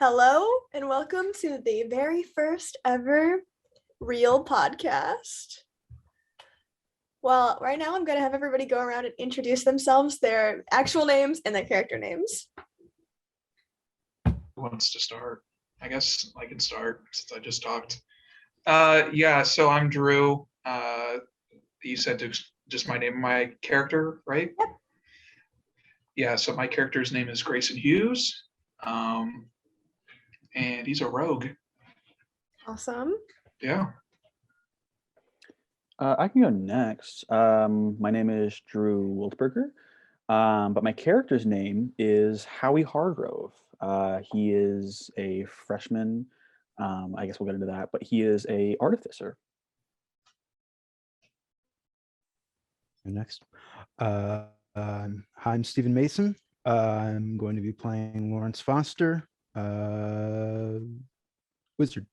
Hello and welcome to the very first ever Reel podcast. Well, right now I'm going to have everybody go around and introduce themselves, their actual names and their character names. Who wants to start? I guess I can start since I just talked. So I'm Drew. You said just my name and my character, right? Yep. Yeah, so my character's name is Grayson Hughes. And he's a rogue. Awesome. Yeah. I can go next. My name is Drew Wiltberger, but my character's name is Howie Hargrove. He is a freshman. I guess we'll get into that, but he is a artificer. Next. I'm Stephen Mason. I'm going to be playing Lawrence Foster. Wizard.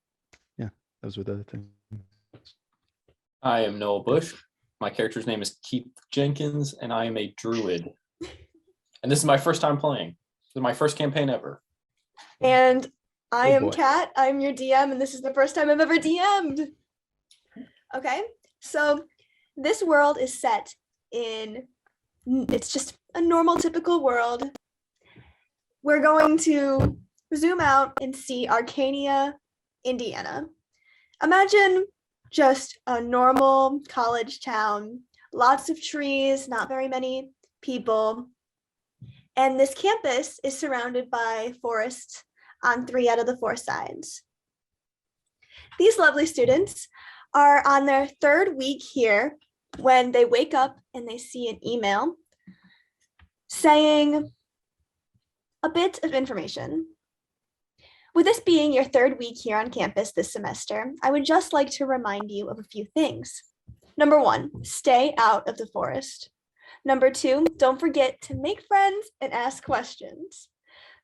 Yeah, those were the other things. I am Noah Bush. My character's name is Keith Jenkins, and I am a druid. And this is my first time playing. This is my first campaign ever. And I am boy. Kat. I'm your DM, and this is the first time I've ever DM'd. Okay, so this world is set in, it's just a normal, typical world. We're going to zoom out and see Arcania, Indiana. Imagine just a normal college town, lots of trees, not very many people. And this campus is surrounded by forests on 3 out of the 4 sides. These lovely students are on their 3rd week here when they wake up and they see an email saying a bit of information. With this being your 3rd week here on campus this semester, I would just like to remind you of a few things. Number 1, stay out of the forest. Number 2, don't forget to make friends and ask questions.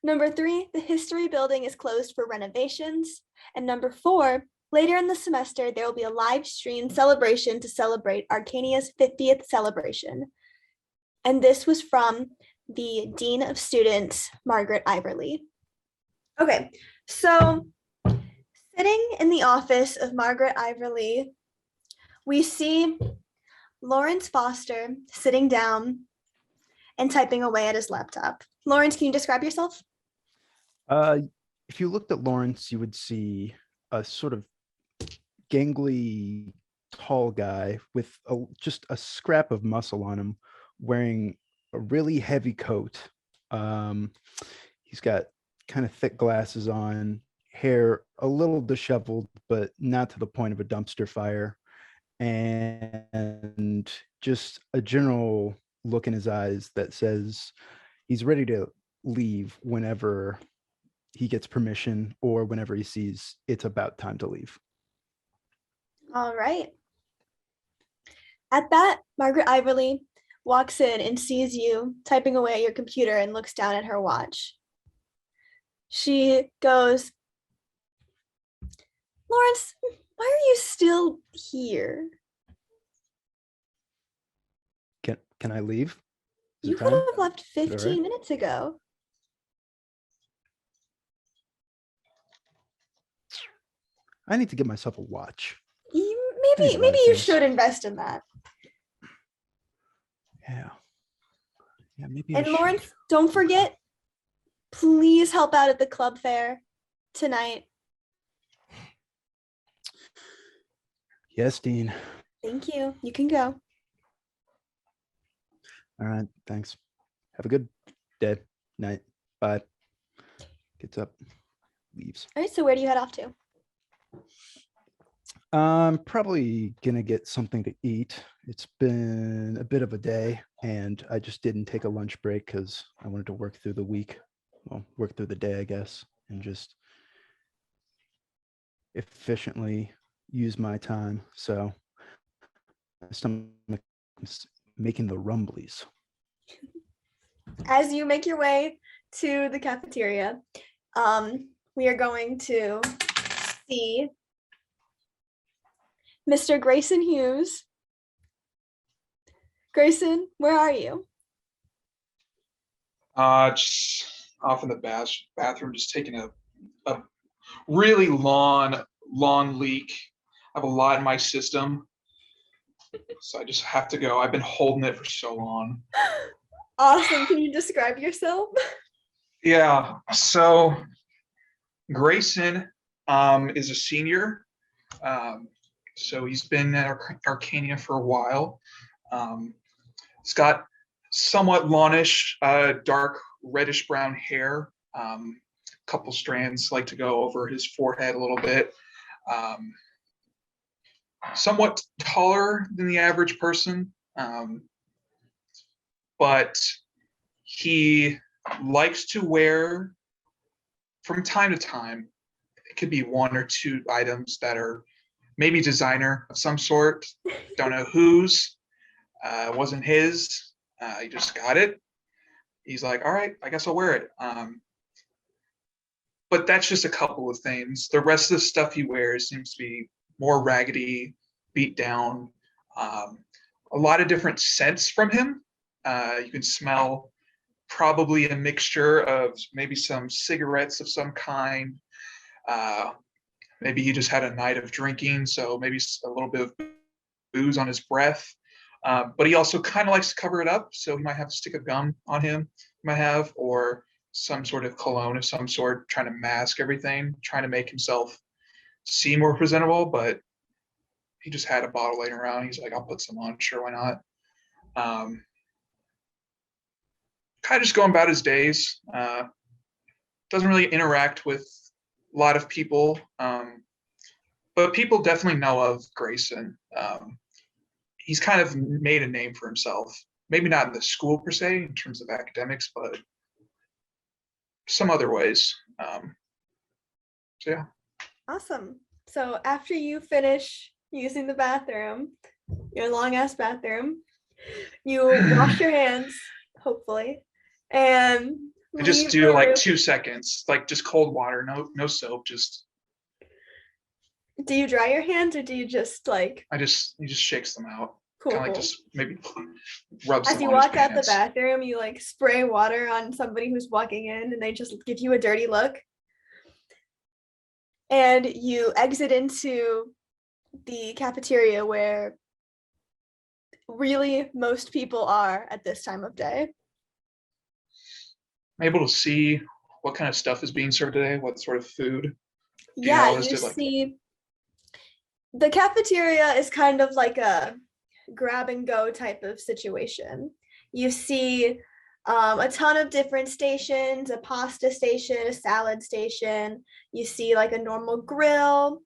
Number 3, the history building is closed for renovations. And number 4, later in the semester, there will be a live stream celebration to celebrate Arcania's 50th celebration. And this was from the Dean of Students, Margaret Iverly. Okay, so sitting in the office of Margaret Iverly, we see Lawrence Foster sitting down and typing away at his laptop. Lawrence, can you describe yourself? If you looked at Lawrence, you would see a sort of gangly, tall guy with just a scrap of muscle on him, wearing a really heavy coat. He's got kind of thick glasses on, hair a little disheveled, but not to the point of a dumpster fire, and just a general look in his eyes that says he's ready to leave whenever he gets permission or whenever he sees it's about time to leave. All right. At that, Margaret Iverly walks in and sees you typing away at your computer and looks down at her watch. She goes, Lawrence, why are you still here? Can I leave? Is You it could time? have left 15 right? minutes ago. I need to get myself a watch. Maybe a lot of you things. should invest in that. Yeah, maybe. I And should. Lawrence, don't forget, please help out at the club fair tonight. Yes, Dean. Thank you. You can go. All right, thanks. Have a good day, night. Bye. Gets up, leaves. All right, so where do you head off to? I'm probably gonna get something to eat. It's been a bit of a day, and I just didn't take a lunch break because I wanted to work through the week. Well, work through the day, I guess, and just efficiently use my time. So my stomach is making the rumblies. As you make your way to the cafeteria, we are going to see Mr. Grayson Hughes. Grayson, where are you? Just off in the bathroom, just taking a a really long leak. I have a lot in my system, so I just have to go. I've been holding it for so long. Awesome. Can you describe yourself? Yeah. So Grayson is a senior. So he's been at Arcania for a while. He's got somewhat longish, dark reddish brown hair. Couple strands like to go over his forehead a little bit. Somewhat taller than the average person, but he likes to wear, from time to time, it could be one or two items that are maybe designer of some sort. Don't know whose. Wasn't his. He just got it. He's like, all right, I guess I'll wear it. But that's just a couple of things. The rest of the stuff he wears seems to be more raggedy, beat down. A lot of different scents from him. You can smell probably a mixture of maybe some cigarettes of some kind. Maybe he just had a night of drinking, so maybe a little bit of booze on his breath. But he also kind of likes to cover it up, so he might have a stick of gum on him, or some sort of cologne of some sort, trying to mask everything, trying to make himself seem more presentable. But he just had a bottle laying around. He's like, I'll put some on, sure, why not? Kind of just going about his days. Doesn't really interact with a lot of people, but people definitely know of Grayson. He's kind of made a name for himself. Maybe not in the school per se, in terms of academics, but some other ways. So yeah. Awesome. So after you finish using the bathroom, your long ass bathroom, you wash your hands, hopefully, and I just leave do the like room. 2 seconds, like just cold water, no soap, just Do you dry your hands or do you just like he just shakes them out. cool? Kind of like Cool. just maybe rubs As them you on his walk out the pants. bathroom, you like spray water on somebody who's walking in and they just give you a dirty look. And you exit into the cafeteria where really most people are at this time of day. I'm able to see what kind of stuff is being served today, what sort of food. Yeah, is you it like- see the cafeteria is kind of like a grab and go type of situation. You see a ton of different stations, a pasta station, a salad station. You see like a normal grill,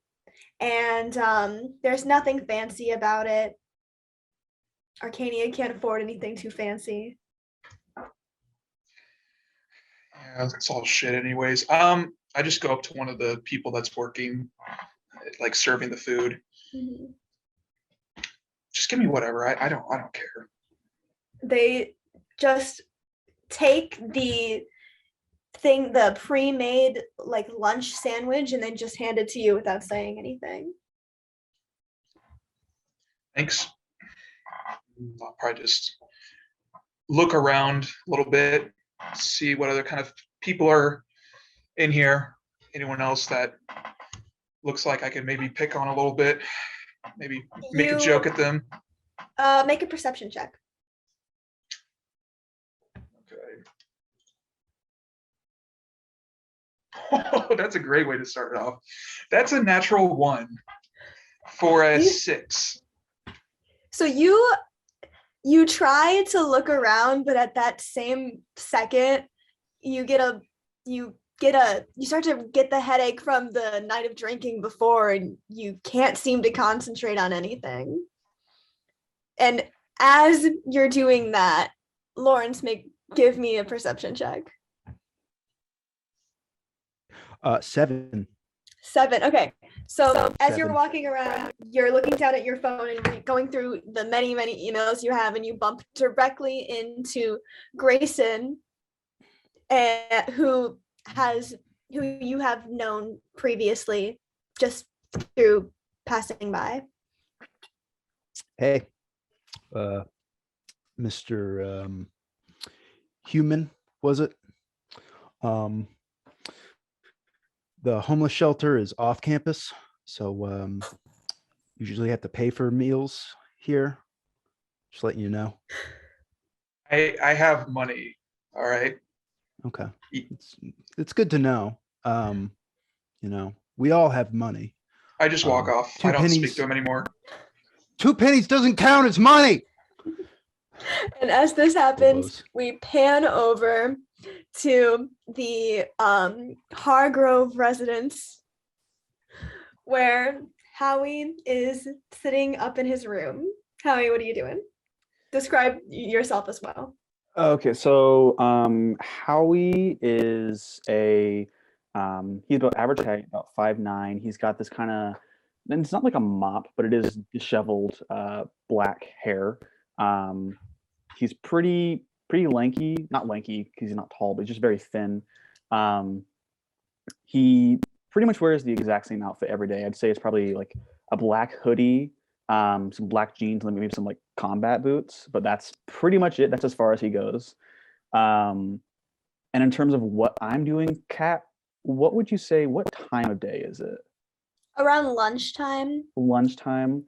and there's nothing fancy about it. Arcania can't afford anything too fancy. Yeah, it's all shit anyways. I just go up to one of the people that's working, like serving the food. Mhm. Just give me whatever. I don't care. They just take the pre-made like lunch sandwich, and then just hand it to you without saying anything. Thanks. I'll probably just look around a little bit, see what other kind of people are in here. Anyone else that looks like I could maybe pick on a little bit, maybe make a joke at them. Make a perception check. Okay. Oh, that's a great way to start it off. That's a natural 1 for a 6. So you try to look around, but at that same second, you start to get the headache from the night of drinking before, and you can't seem to concentrate on anything. And as you're doing that, Lawrence, give me a perception check. 7. 7. Okay. So as you're 7. walking around, you're looking down at your phone and going through the many, many emails you have, and you bump directly into Grayson, who you have known previously just through passing by. Hey, Mr. Human, was it? The homeless shelter is off campus, so usually have to pay for meals here. Just letting you know. I have money. All right. Okay. It's good to know. We all have money. I just walk off. Two I don't speak pennies. to him anymore. 2 pennies doesn't count as money. And as this happens, Hobos. we pan over to the Hargrove residence where Howie is sitting up in his room. Howie, what are you doing? Describe yourself as well. Okay, so Howie is he's about average height, about 5'9". He's got this kind of, and it's not like a mop, but it is disheveled black hair. He's pretty lanky, not lanky because he's not tall, but he's just very thin. He pretty much wears the exact same outfit every day. I'd say it's probably like a black hoodie, some black jeans, and maybe some like combat boots, but that's pretty much it. That's as far as he goes. And in terms of what I'm doing, Kat, what would you say, what time of day is it? Around lunchtime. Lunchtime.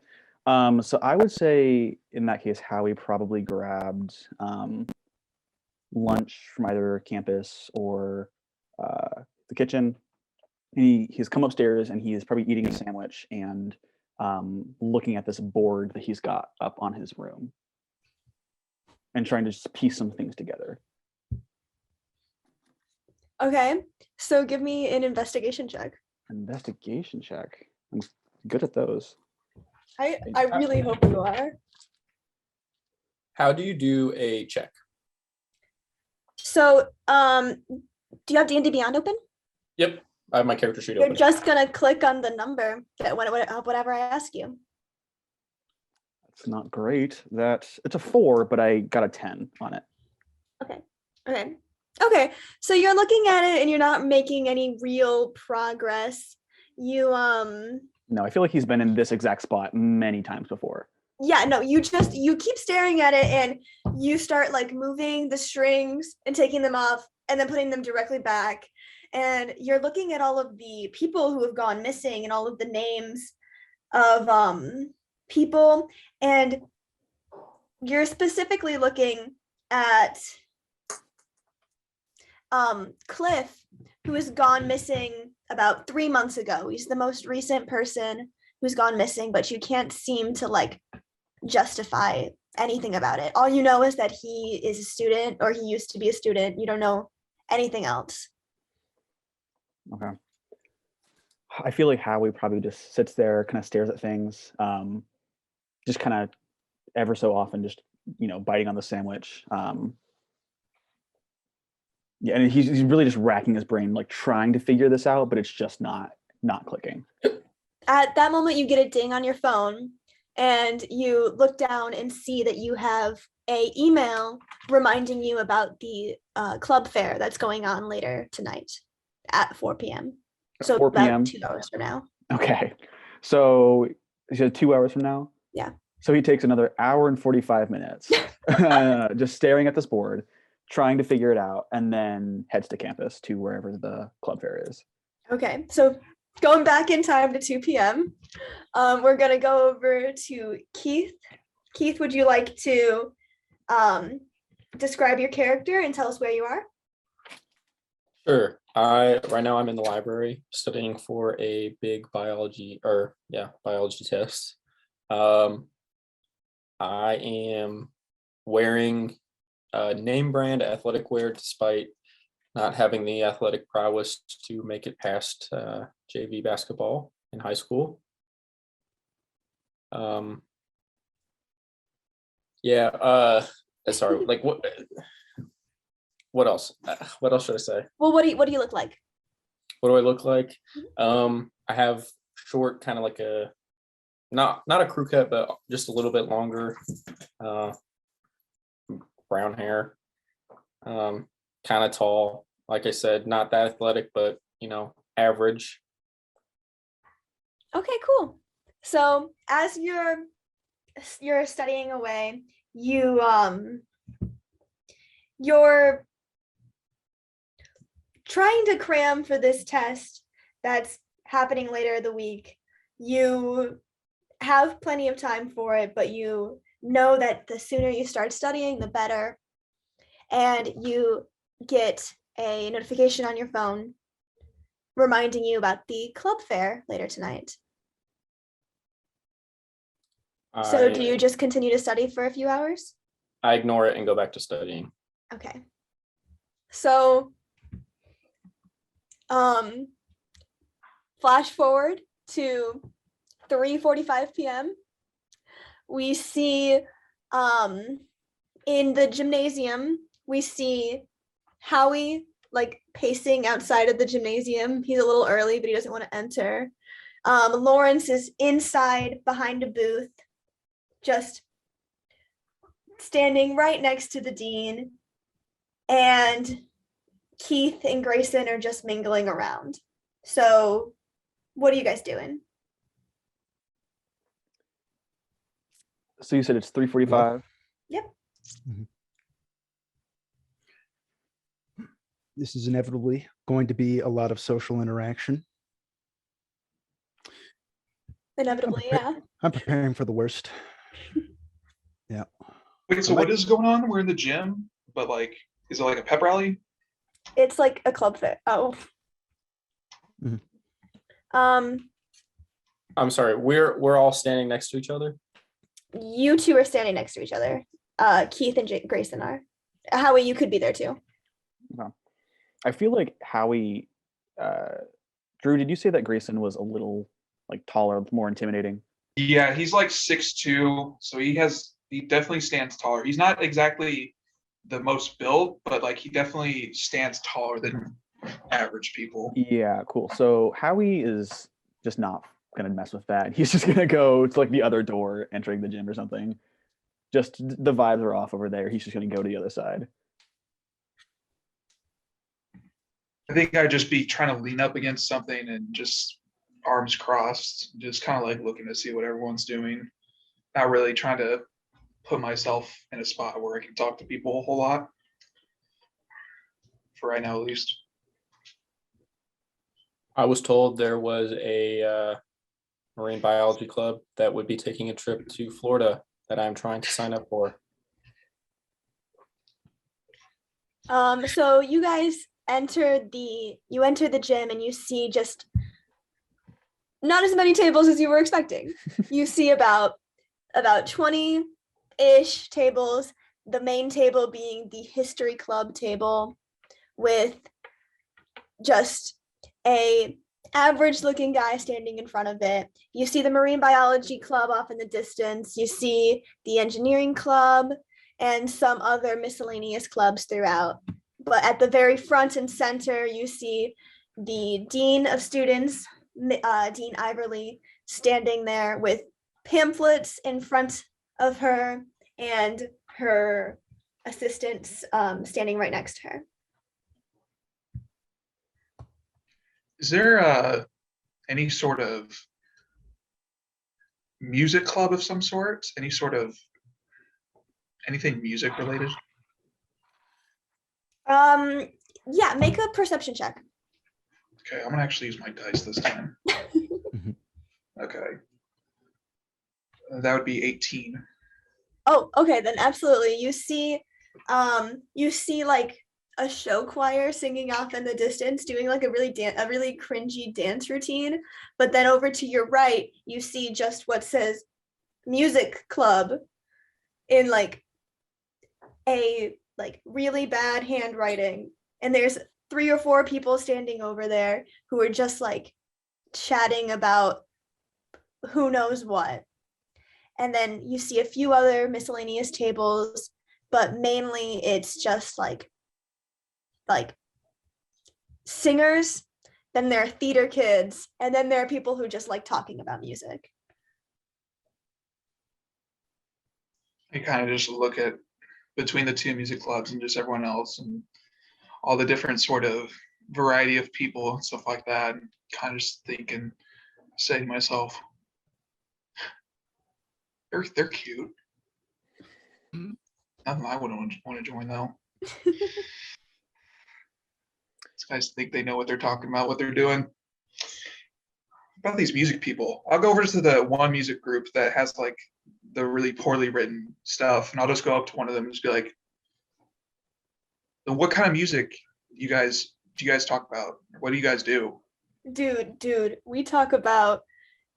So I would say in that case, Howie probably grabbed lunch from either campus or the kitchen. He's come upstairs and he is probably eating a sandwich and looking at this board that he's got up on his room and trying to just piece some things together. Okay, so give me an investigation check. Investigation check. I'm good at those. I really hope you are. How do you do a check? So, do you have D&D Beyond open? Yep, I have my character sheet You're open. just gonna click on the number that whatever I ask you. It's not great. It's a 4, but I got a 10 on it. Okay. So you're looking at it and you're not making any real progress. You No, I feel like he's been in this exact spot many times before. yeah, no, you keep staring at it and you start like moving the strings and taking them off and then putting them directly back. And you're looking at all of the people who have gone missing and all of the names of people, and you're specifically looking at Cliff, who has gone missing about 3 months ago. He's the most recent person who's gone missing, but you can't seem to like justify anything about it. All you know is that he is a student, or he used to be a student. You don't know anything else. Okay. I feel like Howie probably just sits there, kind of stares at things, just kind of ever so often, just biting on the sandwich. Yeah, and he's really just racking his brain, like trying to figure this out, but it's just not clicking. At that moment, you get a ding on your phone, and you look down and see that you have an email reminding you about the club fair that's going on later tonight at 4 p.m. So 4 p.m. about 2 hours from now. Okay, so he said 2 hours from now. Yeah. So he takes another hour and 45 minutes, just staring at this board, trying to figure it out, and then heads to campus to wherever the club fair is. Okay, so going back in time to 2 p.m., we're going to go over to Keith. Keith, would you like to describe your character and tell us where you are? Sure. Right now I'm in the library studying for a big biology test. I am wearing name brand athletic wear despite not having the athletic prowess to make it past JV basketball in high school. Sorry, like what else? What else should I say? Well, what do you look like? What do I look like? I have short, kind of like a not a crew cut, but just a little bit longer, brown hair, kind of tall. Like I said, not that athletic, but average. Okay, cool. So as you're studying away, you're trying to cram for this test, that's happening later in the week. You have plenty of time for it, but you know that the sooner you start studying, the better. And you get a notification on your phone reminding you about the club fair later tonight. So do you just continue to study for a few hours? I ignore it and go back to studying. Okay. So, flash forward to 3:45 p.m. We see, in the gymnasium, we see Howie like pacing outside of the gymnasium. He's a little early, but he doesn't want to enter. Lawrence is inside behind a booth, just standing right next to the dean. And Keith and Grayson are just mingling around. So what are you guys doing? So you said it's 3:45. Yep. This is inevitably going to be a lot of social interaction. Inevitably, yeah. I'm preparing for the worst. Yeah. Wait, so what is going on? We're in the gym, but like, is it like a pep rally? It's like a club fair. Oh. Mhm. I'm sorry, we're all standing next to each other. You two are standing next to each other. Keith and Grayson are. Howie, you could be there too. No. I feel like Howie, Drew, did you say that Grayson was a little like taller, more intimidating? Yeah, he's like 6'2", so he definitely stands taller. He's not exactly the most built, but like he definitely stands taller than average people. Yeah, cool. So Howie is just not gonna mess with that. He's just gonna go to like the other door entering the gym or something. Just the vibes are off over there. He's just gonna go to the other side. I think I'd just be trying to lean up against something and just arms crossed, just kind of like looking to see what everyone's doing. Not really trying to put myself in a spot where I can talk to people a whole lot. For right now, at least. I was told there was a marine biology club that would be taking a trip to Florida that I'm trying to sign up for. So you guys enter the gym and you see just not as many tables as you were expecting. You see about 20-ish tables, the main table being the history club table with just a average looking guy standing in front of it. You see the marine biology club off in the distance. You see the engineering club and some other miscellaneous clubs throughout. But at the very front and center, you see the dean of students, Dean Iverly, standing there with pamphlets in front of her and her assistants standing right next to her. Is there any sort of music club of some sort? Any sort of anything music related? Yeah, make a perception check. Okay, I'm gonna actually use my dice this time. Okay. That would be 18. Oh, okay, then absolutely. You see like a show choir singing off in the distance, doing like a really cringy dance routine. But then over to your right, you see just what says music club in like a like really bad handwriting. And there's 3 or 4 people standing over there who are just like chatting about who knows what. And then you see a few other miscellaneous tables, but mainly it's just like singers, then there are theater kids, and then there are people who just like talking about music. I kind of just look at between the two music clubs and just everyone else and all the different sort of variety of people and stuff like that, and kind of just think and say to myself, they're cute. Nothing I wouldn't want to join though. These guys think they know what they're talking about, what they're doing. about these music people? I'll go over to the one music group that has like the really poorly written stuff, and I'll just go up to one of them and just be like, what kind of music do you guys talk about? What do you guys do? Dude, we talk about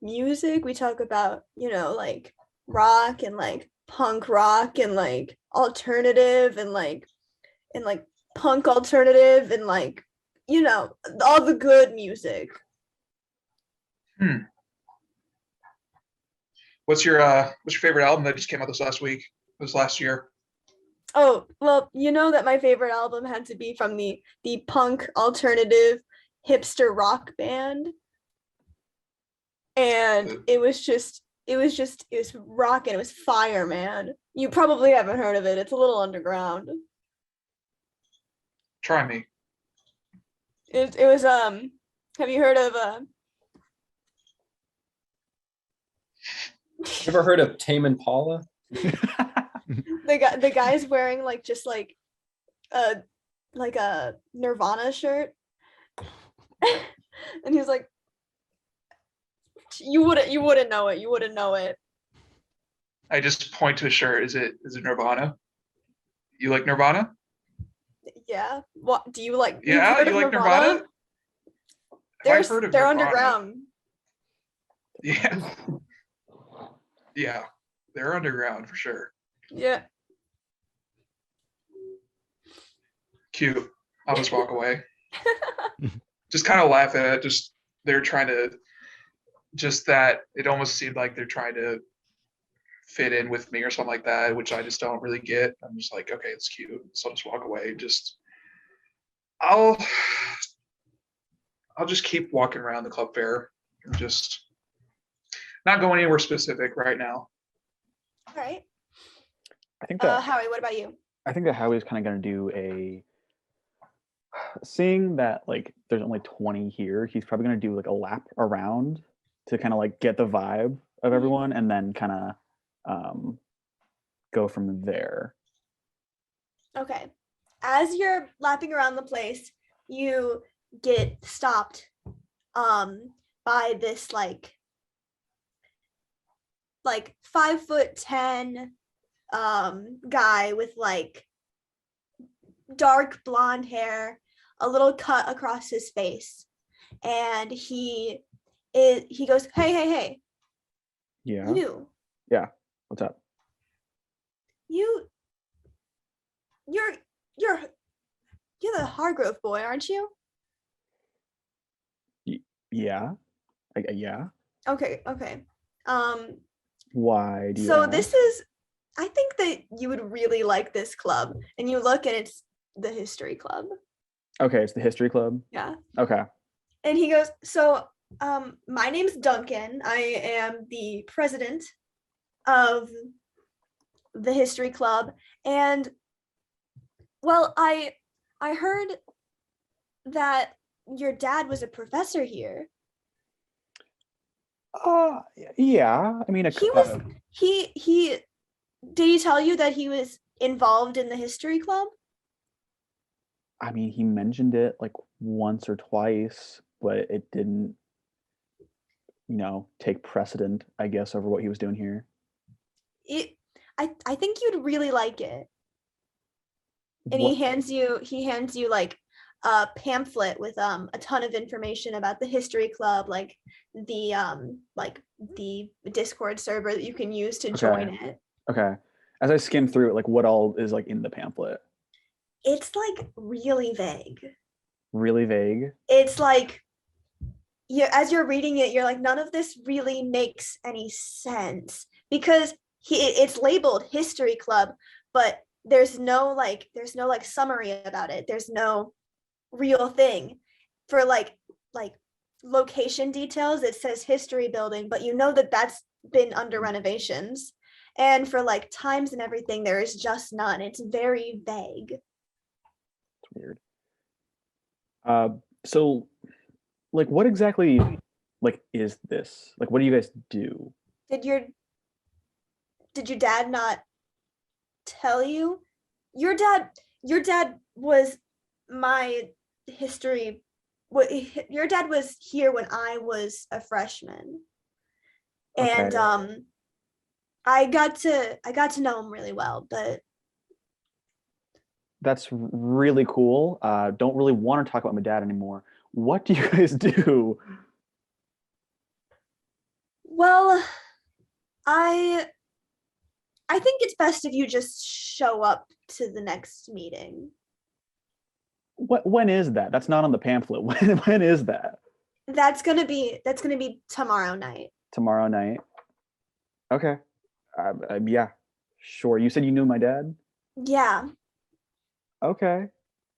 music, we talk about, like rock and like punk rock and like alternative and like punk alternative and like, all the good music. What's your favorite album that just came out this last year? Oh, well, you know that my favorite album had to be from the punk alternative hipster rock band. And it was rock and it was fire, man. You probably haven't heard of it. It's a little underground. Try me. It was have you heard of Ever heard of Tame Impala? the guy's wearing like just like a Nirvana shirt. And he's like, you wouldn't know it. I just point to a shirt. Is it Nirvana? You like Nirvana? Yeah. What do you like? Yeah, you like Nirvana? They're Nirvana. underground. Yeah. Yeah, they're underground for sure. Yeah. Cute. I'll just walk away. Just kind of laugh at it. Just they're trying to. Just that it almost seemed like they're trying to fit in with me or something like that, which I just don't really get. I'm just like, okay, it's cute. So I'll just walk away. I'll just keep walking around the club fair and just not going anywhere specific right now. All right. I think that Howie, what about you? I think that Howie's kind of going to do seeing that like there's only 20 here, he's probably going to do like a lap around to kind of like get the vibe of everyone and then kind of go from there. Okay. As you're lapping around the place, you get stopped by this like 5'10" guy with like dark blonde hair, a little cut across his face, and he goes, hey, Yeah. you, What's up? you're the Hargrove boy, aren't you? Yeah. Yeah. Okay. Why do you So ask? I think that you would really like this club, and you look and it's the history club. Okay, it's the history club. Yeah. Okay. And he goes, so my name's Duncan. I am the president of the history club, and well, I heard that your dad was a professor here. Yeah. I mean, He did he tell you that he was involved in the history club? I mean, he mentioned it like once or twice, but it didn't, take precedent, I guess, over what he was doing here. I think you'd really like it. And he hands you like a pamphlet with a ton of information about the history club, like the Discord server that you can use to join it. Okay. As I skim through it, like what all is like in the pamphlet? It's like really vague. Really vague? It's like as you're reading it, you're like, none of this really makes any sense, because it's labeled history club, but there's no summary about it. There's no real thing. For like location details, it says history building, but you know that that's been under renovations. And for like times and everything, there is just none. It's very vague. It's weird. So like what exactly like is this? Like what do you guys do? Did your dad not tell you? Your dad was my history your dad was here when I was a freshman, and Okay. I got to know him really well, but That's really cool. Don't really want to talk about my dad anymore. What do you guys do? well, I I think it's best if you just show up to the next meeting. When is that? That's not on the pamphlet. When is that? That's gonna be tomorrow night. Tomorrow night. Okay. Yeah. Sure. You said you knew my dad? Yeah. Okay.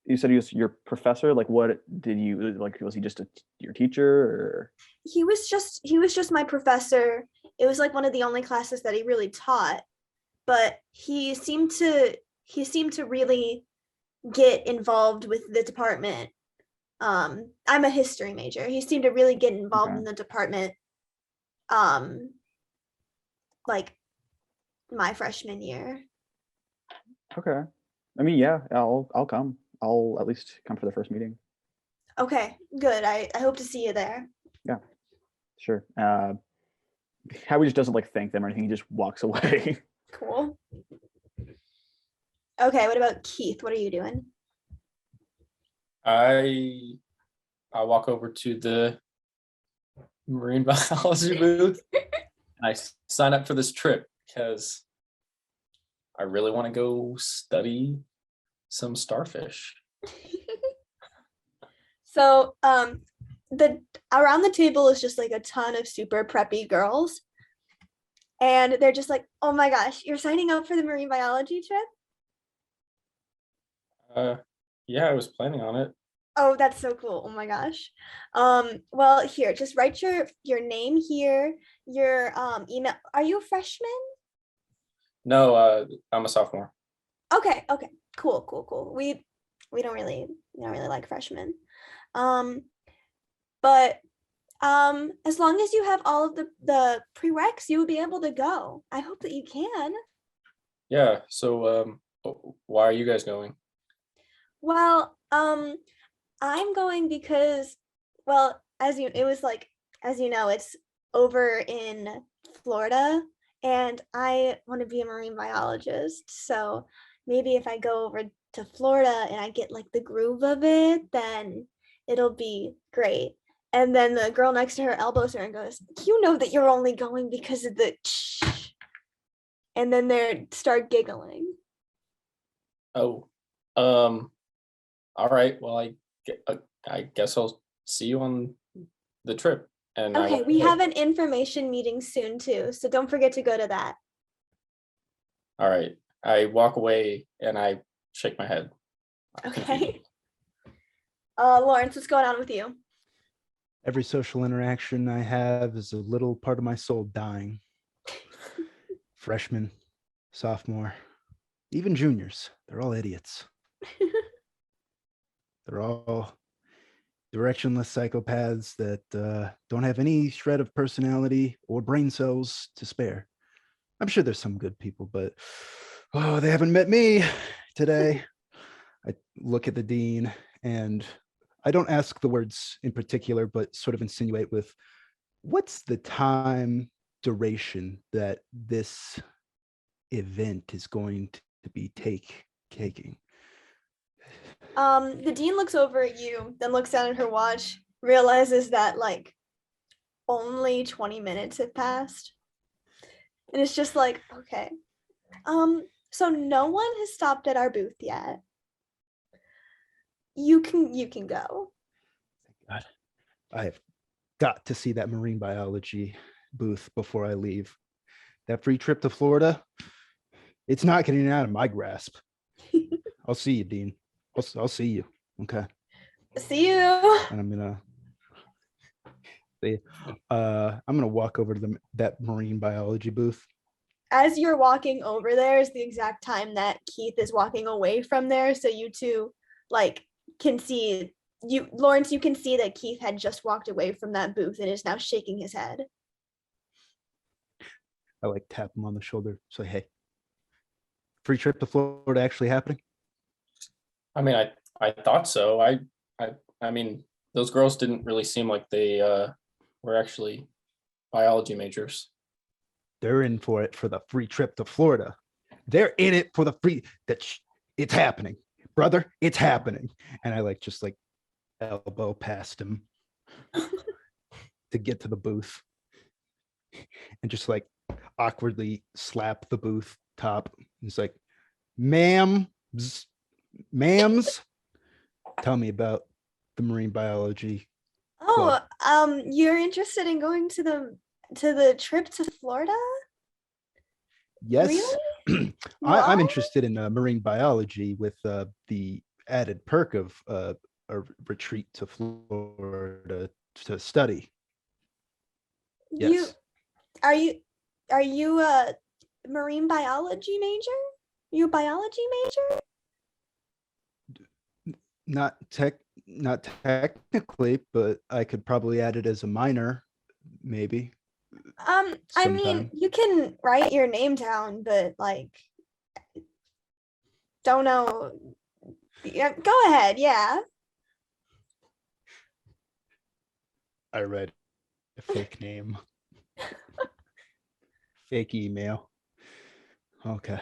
You said he was your professor. Like, what did you like? Was he just your teacher, or? He was just my professor. It was like one of the only classes that he really taught, but he seemed to really get involved with the department. I'm a history major. He seemed to really get involved Okay. in the department um like my freshman year. Okay. I mean, yeah. I'll come. I'll at least come for the first meeting. Okay, good. I hope to see you there. Yeah. Sure. Howie just doesn't like thank them or anything. He just walks away. Cool. Okay, what about Keith? What are you doing? I walk over to the marine biology booth and I sign up for this trip because I really want to go study some starfish. So, the around the table is just like a ton of super preppy girls, and they're just like, "Oh my gosh, you're signing up for the marine biology trip? Yeah, I was planning on it. Oh, that's so cool. Oh my gosh. Well, here, just write your name here, your email. Are you a freshman? No, I'm a sophomore. Okay, okay. Cool. We don't really like freshmen. Um, but as long as you have all of the prereqs, you will be able to go. I hope that you can. Yeah, so why are you guys going? Well, I'm going because, well, as you know, it's over in Florida, and I want to be a marine biologist. So maybe if I go over to Florida and I get like the groove of it, then it'll be great. And then the girl next to her elbows her and goes, "You know that you're only going because of the," and then they start giggling. Oh, all right. Well, I guess I'll see you on the trip. And I Okay, walk we away. have an information meeting soon too, so don't forget to go to that. All right. I walk away and I shake my head. Confused. Okay. Lawrence, what's going on with you? Every social interaction I have is a little part of my soul dying. Freshman, sophomore, even juniors, they're all idiots. They're all directionless psychopaths that don't have any shred of personality or brain cells to spare. I'm sure there's some good people, but oh, they haven't met me today. I look at the dean and I don't ask the words in particular, but sort of insinuate with, what's the time duration that this event is going to be taking? The dean looks over at you, then looks down at her watch, realizes that like only 20 minutes have passed. And it's just like, okay. So no one has stopped at our booth yet. You can go. God, I have got to see that marine biology booth before I leave. That free trip to Florida, it's not getting out of my grasp. I'll see you, Dean. I'll see you. Okay. See you. And I'm gonna walk over to that marine biology booth. As you're walking over there is the exact time that Keith is walking away from there. So you two like can see you, Lawrence, you can see that Keith had just walked away from that booth and is now shaking his head. I like tap him on the shoulder. Say, hey, free trip to Florida actually happening? I mean, I thought so. I mean, those girls didn't really seem like they were actually biology majors. They're in for it for the free trip to Florida. They're in it for the free. It's happening, brother. It's happening. And I just elbow past him to get to the booth, and just awkwardly slap the booth top. It's like, ma'ams, tell me about the marine biology. Oh, you're interested in going to the trip to Florida? Yes. Really? I'm Why? interested in marine biology with the added perk of a retreat to Florida to study. Yes. Are you a marine biology major? You a biology major? Not technically, but I could probably add it as a minor, maybe. I mean, sometime. you can write your name down, but don't know. Yeah, go ahead. Yeah. I read a fake name. Fake email. Okay.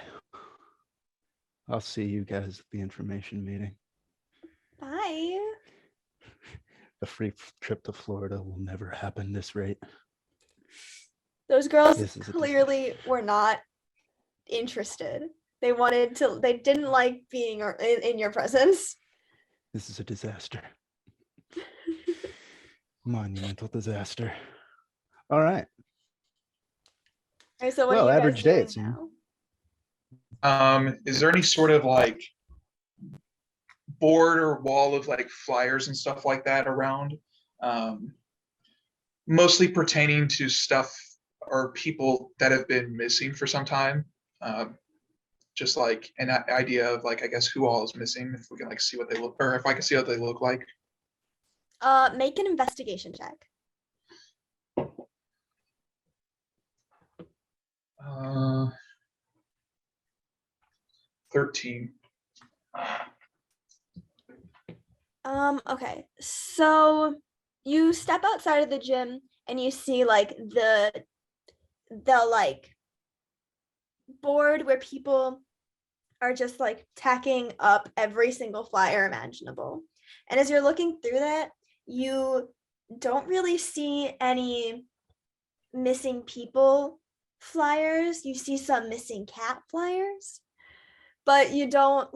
I'll see you guys at the information meeting. Bye. The free trip to Florida will never happen this rate. Those girls This is a clearly were not interested. They didn't like being in your presence. This is a disaster. Monumental disaster. All right. Okay, so what Well, are you average guys doing dates, hmm? now? Is there any sort of board or wall of flyers and stuff like that around? Mostly pertaining to stuff or people that have been missing for some time. Just an idea of I guess who all is missing, if we can see what they look, or if I can see what they look like. Make an investigation check. 13. Okay. So you step outside of the gym and you see the board where people are just tacking up every single flyer imaginable. And as you're looking through that, you don't really see any missing people flyers. You see some missing cat flyers, but you don't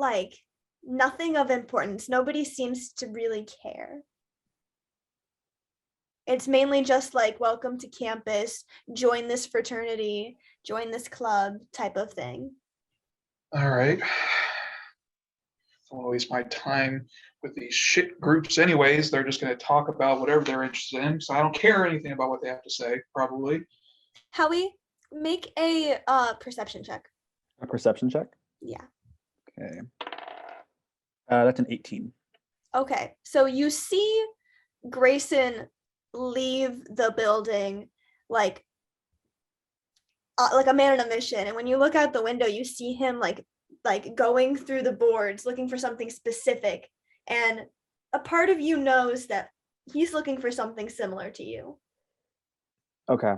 nothing of importance. Nobody seems to really care. It's mainly just welcome to campus, join this fraternity, join this club type of thing. All right. I don't waste my time with these shit groups anyways. They're just going to talk about whatever they're interested in, so I don't care anything about what they have to say, probably. Howie, make a perception check. A perception check? Yeah. Okay. That's an 18. Okay, so you see Grayson leave the building like a man on a mission, and when you look out the window, you see him like going through the boards looking for something specific, and a part of you knows that he's looking for something similar to you. Okay.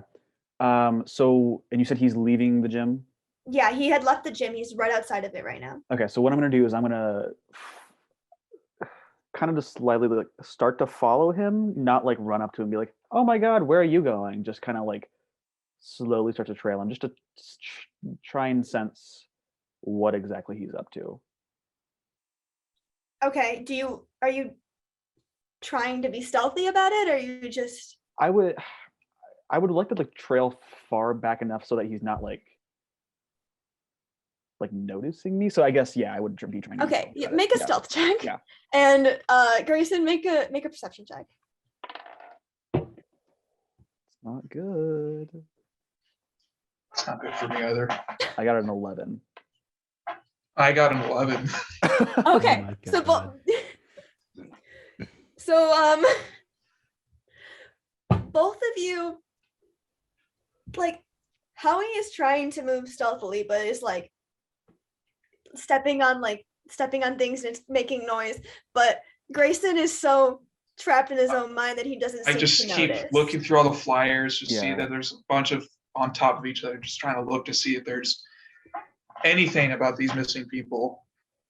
So, and you said he's leaving the gym? Yeah, he had left the gym. He's right outside of it right now. Okay, so what I'm going to do is I'm going to kind of just slightly start to follow him, not run up to him and be like, oh my God, where are you going? Just kind of slowly start to trail him just to try and sense what exactly he's up to. Okay, are you trying to be stealthy about it, or are you just... I would like to trail far back enough so that he's not noticing me. So I guess I would be trying to... Okay, make a stealth check. Yeah. And Grayson, make a perception check. It's not good. It's not good for me either. I got an 11. I got an 11. Okay, my so God. both of you, Howie is trying to move stealthily, but is stepping on things and it's making noise. But Grayson is so trapped in his own mind that he doesn't I seem just to keep notice. looking through all the flyers to see Yeah. that there's a bunch of on top of each other, just trying to look to see if there's anything about these missing people,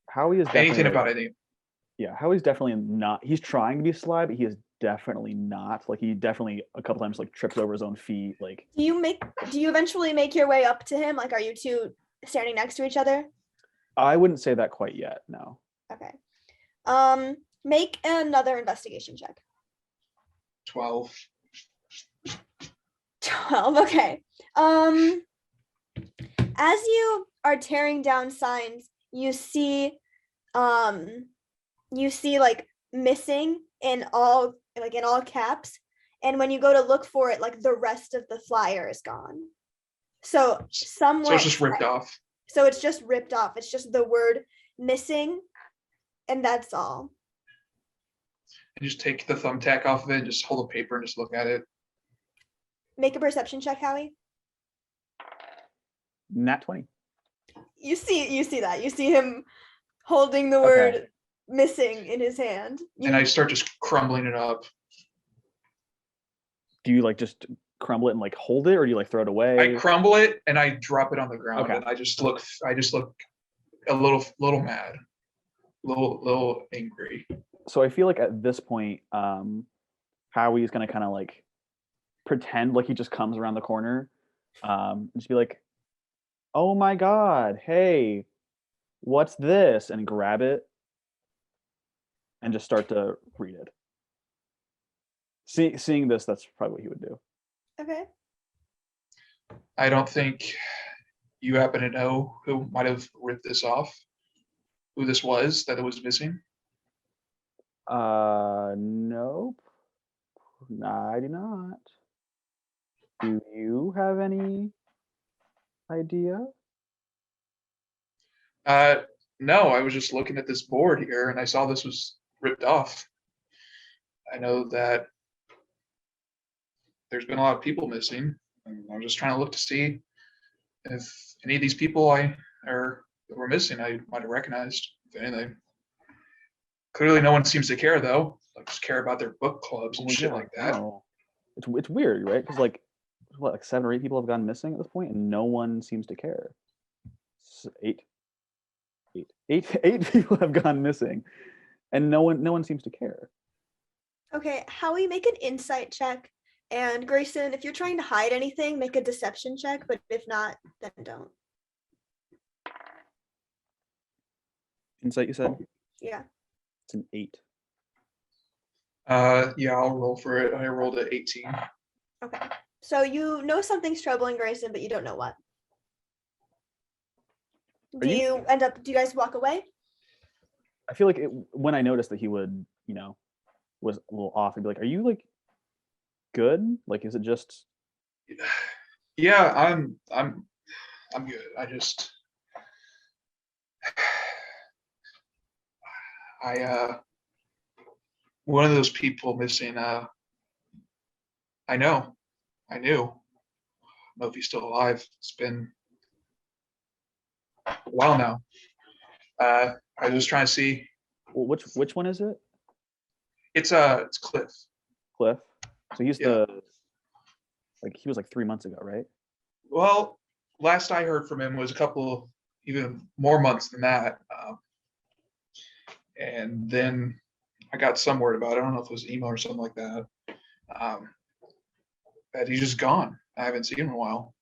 Howie is definitely anything like- about anything. Yeah, Howie's definitely not. He's trying to be sly, but he is definitely not. Like he definitely a couple times like trips over his own feet. Like Do you eventually make your way up to him? Like, are you two standing next to each other? I wouldn't say that quite yet. No. Okay. Make another investigation check. 12. 12. Okay. As you are tearing down signs, you see like missing in all caps, and when you go to look for it, like the rest of the flyer is gone. So somewhere. So it's just ripped off. So it's just ripped off. It's just the word missing, and that's all. And just take the thumbtack off of it, just hold the paper and just look at it. Make a perception check, Howie. Nat 20. You see that. You see him holding the Okay. word missing in his hand. And I start just crumbling it up. Do you like just crumble it and like hold it, or do you like throw it away? I crumble it and I drop it on the ground, Okay. and I just look a little mad, little angry. So I feel like at this point, Howie's gonna kind of like pretend like he just comes around the corner, and just be like, "Oh my God, hey, what's this?" and grab it, and just start to read it. Seeing this, that's probably what he would do. Okay. I don't think you happen to know who might have ripped this off, who this was that it was missing. Nope. I do not. Do you have any idea? No, I was just looking at this board here and I saw this was ripped off. I know that there's been a lot of people missing, and I'm just trying to look to see if any of these people that were missing I might have recognized, if anything. Clearly no one seems to care though. Like just care about their book clubs and Well, shit yeah, like that. no. It's weird, right? Because like 7 or 8 people have gone missing at this point, and no one seems to care. Eight people have gone missing, and no one seems to care. Okay, Howie, make an insight check. And Grayson, if you're trying to hide anything, make a deception check, but if not, then don't. Insight, you said? Yeah. It's an 8. Yeah, I'll roll for it. I rolled at 18. Okay. So you know something's troubling Grayson, but you don't know what. Do you guys walk away? I feel like when I noticed that he would, was a little off, I'd be like, "Are you like good? Like, is it just?" Yeah, I'm good. I just one of those people missing, I knew. I don't know if he's still alive. It's been a while now. I was just trying to see. Well, which one is it? It's Cliff. Cliff. So he's Yeah. he was like 3 months ago, right? Well, last I heard from him was a couple, even more months than that. And then I got some word about it. I don't know if it was email or something like that. That he's just gone. I haven't seen him in a while.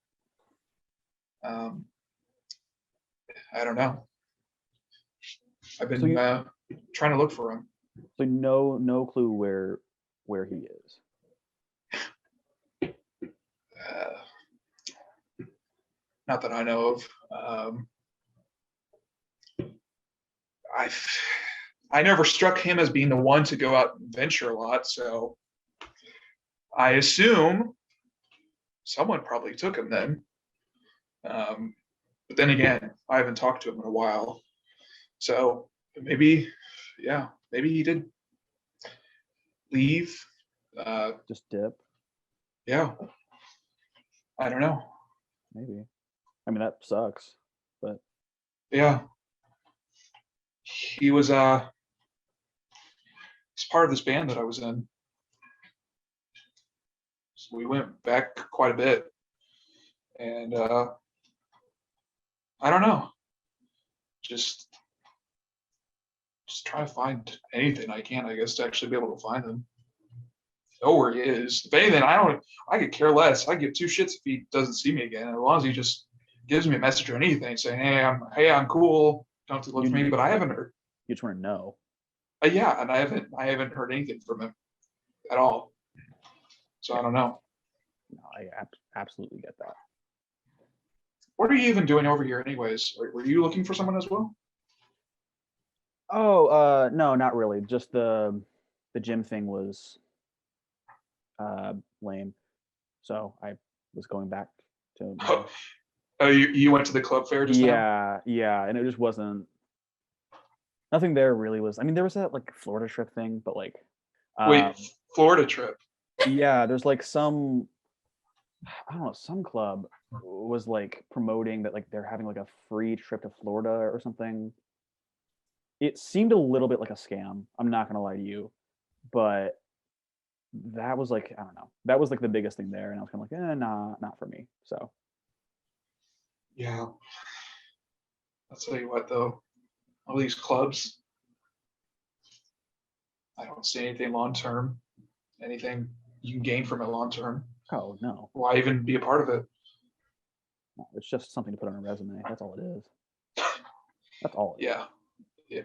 I don't know. I've been trying to look for him. So no clue where he is. Not that I know of. I never struck him as being the one to go out and venture a lot, so I assume someone probably took him then. But then again, I haven't talked to him in a while, so maybe he did leave. Just dip. Yeah, I don't know. Maybe. I mean, that sucks, but Yeah, he was It's part of this band that I was in. So we went back quite a bit. And I don't know. Just try to find anything I can, I guess, to actually be able to find him. Know where he is. If anything, I could care less. I give two shits if he doesn't see me again. As long as he just gives me a message or anything saying, hey, I'm cool. Don't have to look for me. But I haven't heard. You just want to know. Yeah, and I haven't heard anything from him at all. So I don't know. No, I absolutely get that. What are you even doing over here anyways? Were you looking for someone as well? Oh, no, not really. Just the gym thing was lame. So I was going back to Oh, you went to the club fair just now? Yeah, and it just wasn't nothing there really was. I mean, there was that like Florida trip thing, but like Wait, Florida trip. Yeah, there's like some I don't know, some club was like promoting that like they're having like a free trip to Florida or something. It seemed a little bit like a scam. I'm not gonna lie to you, but that was like, I don't know, that was like the biggest thing there, and I was kind of like, nah, not for me. So Yeah. I'll tell you what though, all these clubs, I don't see anything long term, anything you can gain from it long term. oh no, Why even be a part of it? no, it's just something to put on a resume. That's all it is. That's all it is. Yeah.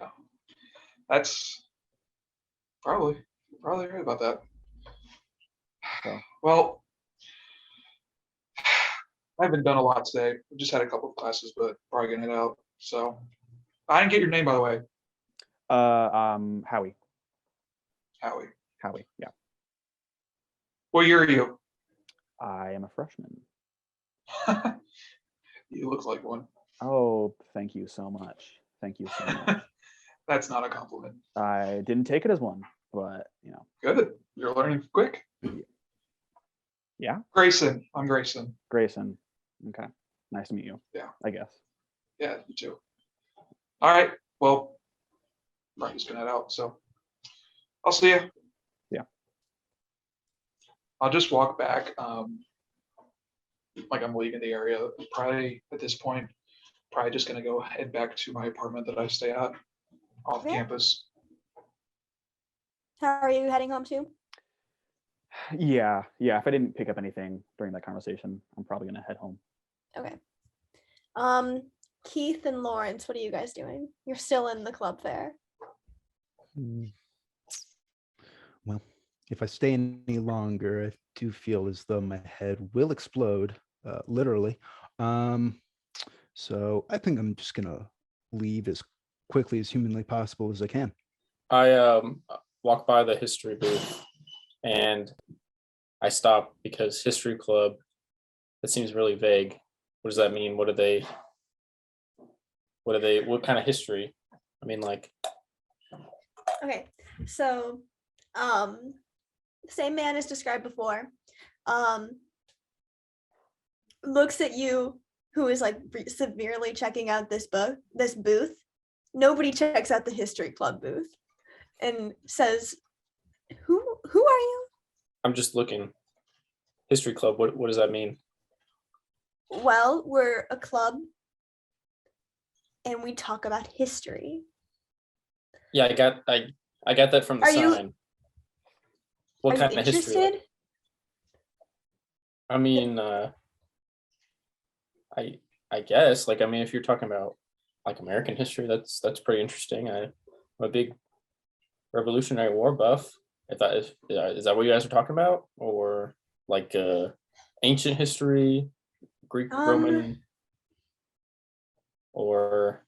That's probably right about that. So. Well, I haven't done a lot today. I just had a couple of classes, but probably gonna head out. So I didn't get your name, by the way. Howie. Howie. Yeah. What year are you? I am a freshman. You look like one. Oh, thank you so much. Thank you so much. That's not a compliment. I didn't take it as one, but Good. You're learning quick. Yeah. Grayson. I'm Grayson. Grayson. Okay. Nice to meet you. Yeah. I guess. Yeah, you too. All right. Well, Brian's gonna head out, so I'll see you. Yeah. I'll just walk back. Like I'm leaving the area. Probably at this point, probably just gonna go head back to my apartment that I stay at off Okay. campus. How are you heading home too? Yeah. If I didn't pick up anything during that conversation, I'm probably gonna head home. Okay. Keith and Lawrence, what are you guys doing? You're still in the club fair. Well, if I stay any longer, I do feel as though my head will explode, literally. So I think I'm just gonna leave as quickly as humanly possible as I can. I walk by the history booth and I stop because history club, that seems really vague. What does that mean? What kind of history? I mean, like, Okay, so same man as described before, looks at you, who is like severely checking out this booth. Nobody checks out the history club booth, and says, "Who are you?" I'm just looking. History club, what does that mean? Well, we're a club, and we talk about history. Yeah, I got that from the sign. What kind of history? Interested? I mean, I guess, like, I mean, if you're talking about like American history, that's pretty interesting. I'm a big Revolutionary War buff. If that is that what you guys are talking about, or like ancient history, Greek, Roman, or?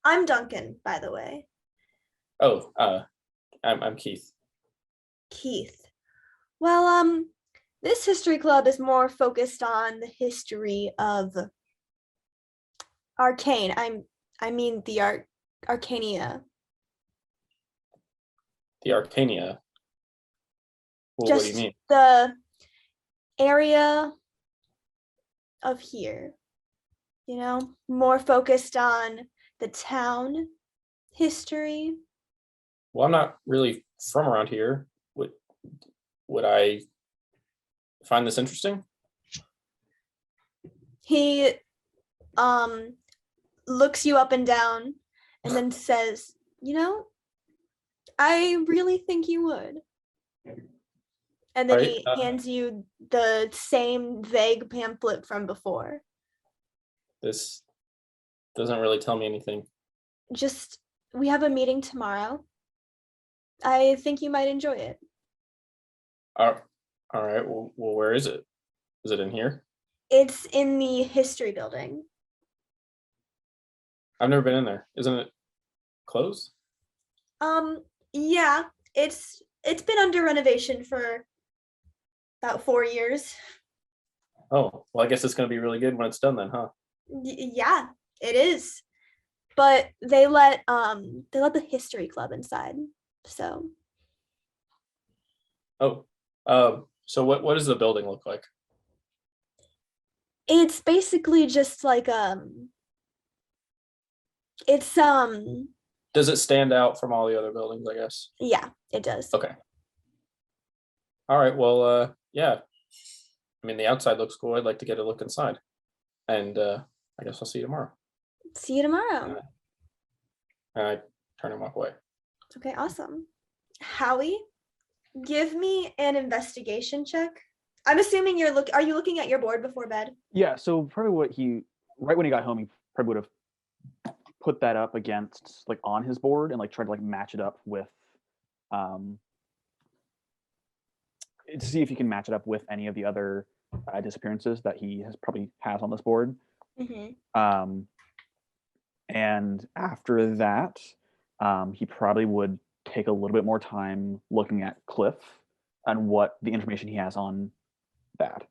I'm Duncan, by the way. Oh, I'm Keith. Keith. Well, this history club is more focused on the history of arcane. I mean the Arcania. The Arcania. Well, what do you mean? The area of here. More focused on the town history. Well, I'm not really from around here. Would I find this interesting? He looks you up and down and then says, I really think you would. And then Right, he hands you the same vague pamphlet from before. This doesn't really tell me anything. Just, we have a meeting tomorrow. I think you might enjoy it. All right. Well, where is it? Is it in here? It's in the history building. I've never been in there. Isn't it closed? Yeah, it's been under renovation for about 4 years. Oh, well, I guess it's going to be really good when it's done then, huh? Yeah, it is. But they let the history club inside. So so what does the building look like? it's basically just like it's Does it stand out from all the other buildings, I guess? yeah, it does. Okay. All right, well, yeah. I mean, the outside looks cool. I'd like to get a look inside. And I guess I'll see you tomorrow. See you tomorrow. And I turn and walk away. Okay, awesome. Howie, give me an investigation check. I'm assuming are you looking at your board before bed? Yeah, so probably right when he got home, he probably would have put that up against, like, on his board and, like, tried to, like, match it up with, to see if he can match it up with any of the other disappearances that he probably has on this board. Mm-hmm. And after that, he probably would take a little bit more time looking at Cliff and what the information he has on that.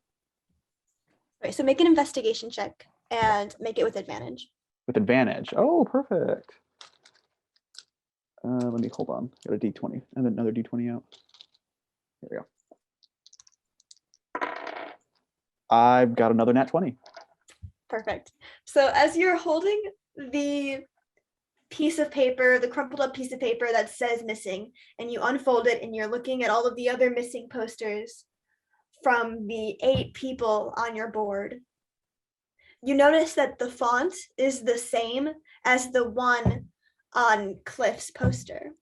Right, so make an investigation check and make it with advantage. With advantage. Oh, perfect. Let me hold on. Got a D20 and another D20 out. Here we go. I've got another nat 20. Perfect. So as you're holding the piece of paper, the crumpled up piece of paper that says missing, and you unfold it and you're looking at all of the other missing posters from the 8 people on your board, you notice that the font is the same as the one on Cliff's poster.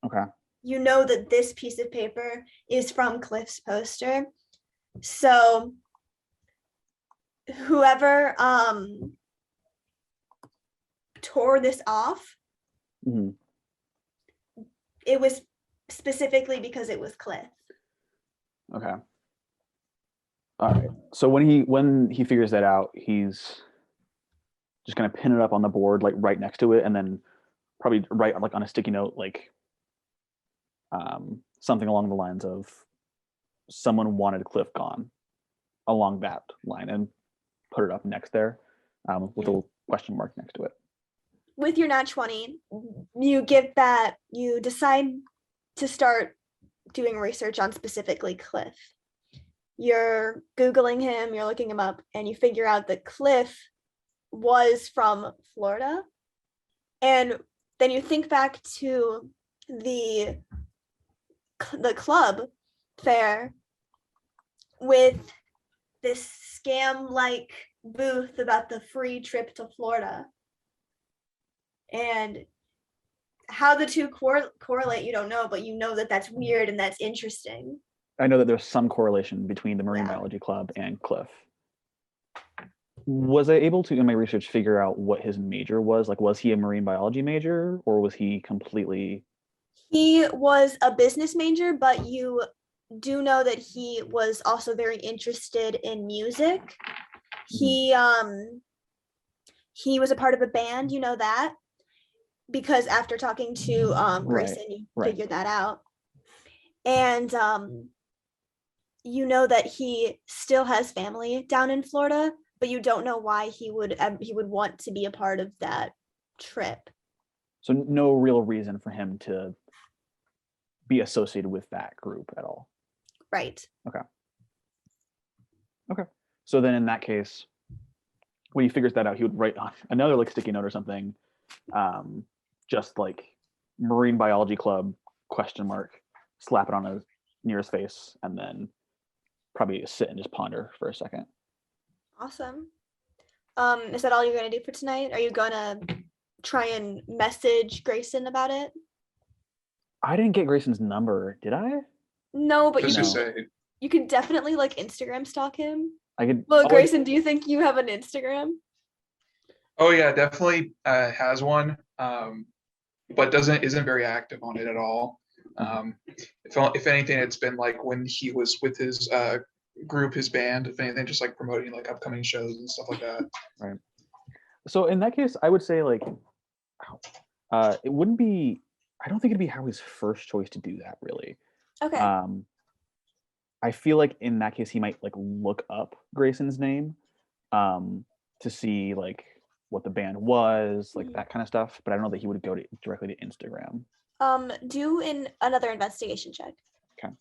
Okay. You know that this piece of paper is from Cliff's poster. So whoever tore this off, Mm-hmm. it was specifically because it was Cliff. Okay. All right. So when he figures that out, he's just gonna pin it up on the board, like right next to it, and then probably write, like, on a sticky note, like something along the lines of "Someone wanted Cliff gone," along that line, and put it up next there, with a little question mark next to it. With your nat 20, you decide to start doing research on specifically Cliff. You're Googling him, you're looking him up, and you figure out that Cliff was from Florida. And then you think back to the club fair with this scam-like booth about the free trip to Florida. And how the two correlate, you don't know, but you know that that's weird and that's interesting. I know that there's some correlation between the Marine Yeah. Biology Club and Cliff. Was I able to, in my research, figure out what his major was? Like, was he a marine biology major, or was he completely... He was a business major, but you do know that he was also very interested in music. He was a part of a band, you know that, because after talking to Grayson, you figured that out. And you know that he still has family down in Florida, but you don't know why he would want to be a part of that trip. So no real reason for him to be associated with that group at all. Right. Okay. So then in that case, when he figures that out, he would write on another, like, sticky note or something, just like Marine Biology Club ? Slap it on near his face, and then probably sit and just ponder for a second. Awesome. Is that all you're gonna do for tonight? Are you gonna try and message Grayson about it? I didn't get Grayson's number, did I? No, but Just you to No. say, you can definitely like Instagram stalk him. I could. Well, oh, Grayson, do you think you have an Instagram? oh yeah, definitely has one, but isn't very active on it at all. If anything, it's been like when he was with his group, his band. If anything, just like promoting like upcoming shows and stuff like that. Right. So in that case, I would say like, it wouldn't be. I don't think it'd be Howie's first choice to do that, really. Okay. I feel like in that case he might like look up Grayson's name, to see like what the band was, like that kind of stuff. But I don't know that he would go directly to Instagram. Do another investigation check. Okay.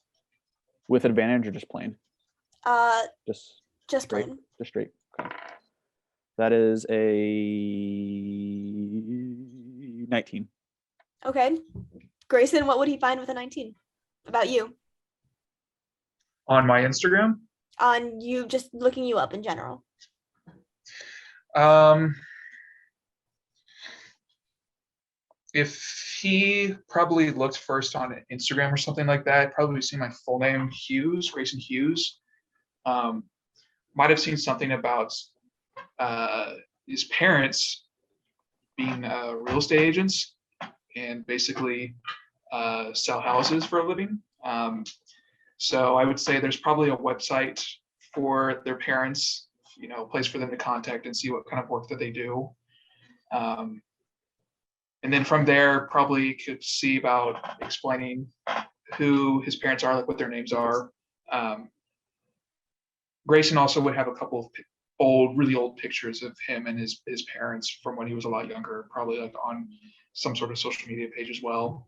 With advantage or just plain? Just Straight. plain. Just straight. Okay. That is a 19. Okay. Grayson, what would he find with a 19 about you? On my Instagram, On you, just looking you up in general. If he probably looked first on Instagram or something like that, probably seen my full name, Hughes, Grayson Hughes. Might have seen something about his parents being real estate agents and basically sell houses for a living. So I would say there's probably a website for their parents, a place for them to contact and see what kind of work that they do. And then from there, probably could see about explaining who his parents are, like what their names are. Grayson also would have a couple of really old pictures of him and his parents from when he was a lot younger, probably like on some sort of social media page as well.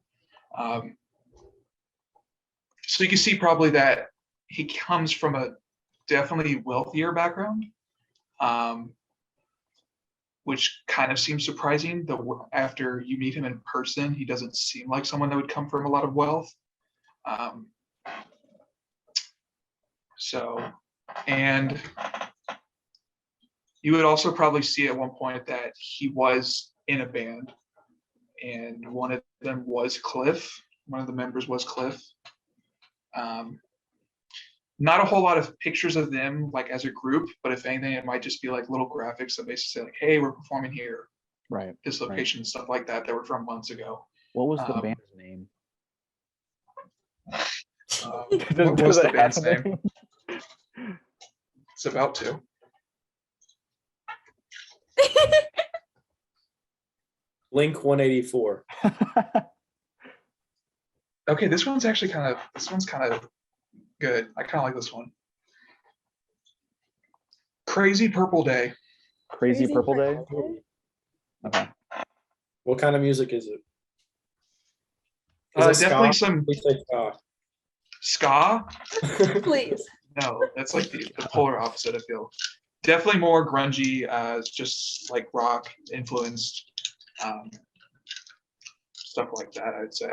So you can see probably that he comes from a definitely wealthier background, which kind of seems surprising. After you meet him in person, he doesn't seem like someone that would come from a lot of wealth. And you would also probably see at one point that he was in a band, and one of them was Cliff. One of the members was Cliff. Not a whole lot of pictures of them like as a group, but if anything, it might just be like little graphics that basically say like, hey, we're performing here. Right. This location, right. Stuff like that were from months ago. What was the band's name? What was the band's name? It's about to. Link 184. Okay, this one's kind of good. I kind of like this one. Crazy Purple Day. Crazy Purple Day? Okay. What kind of music is it? Definitely ska? Some Please say ska. Please. No, that's like the polar opposite, I feel. Definitely more grungy, just like rock influenced, stuff like that, I would say.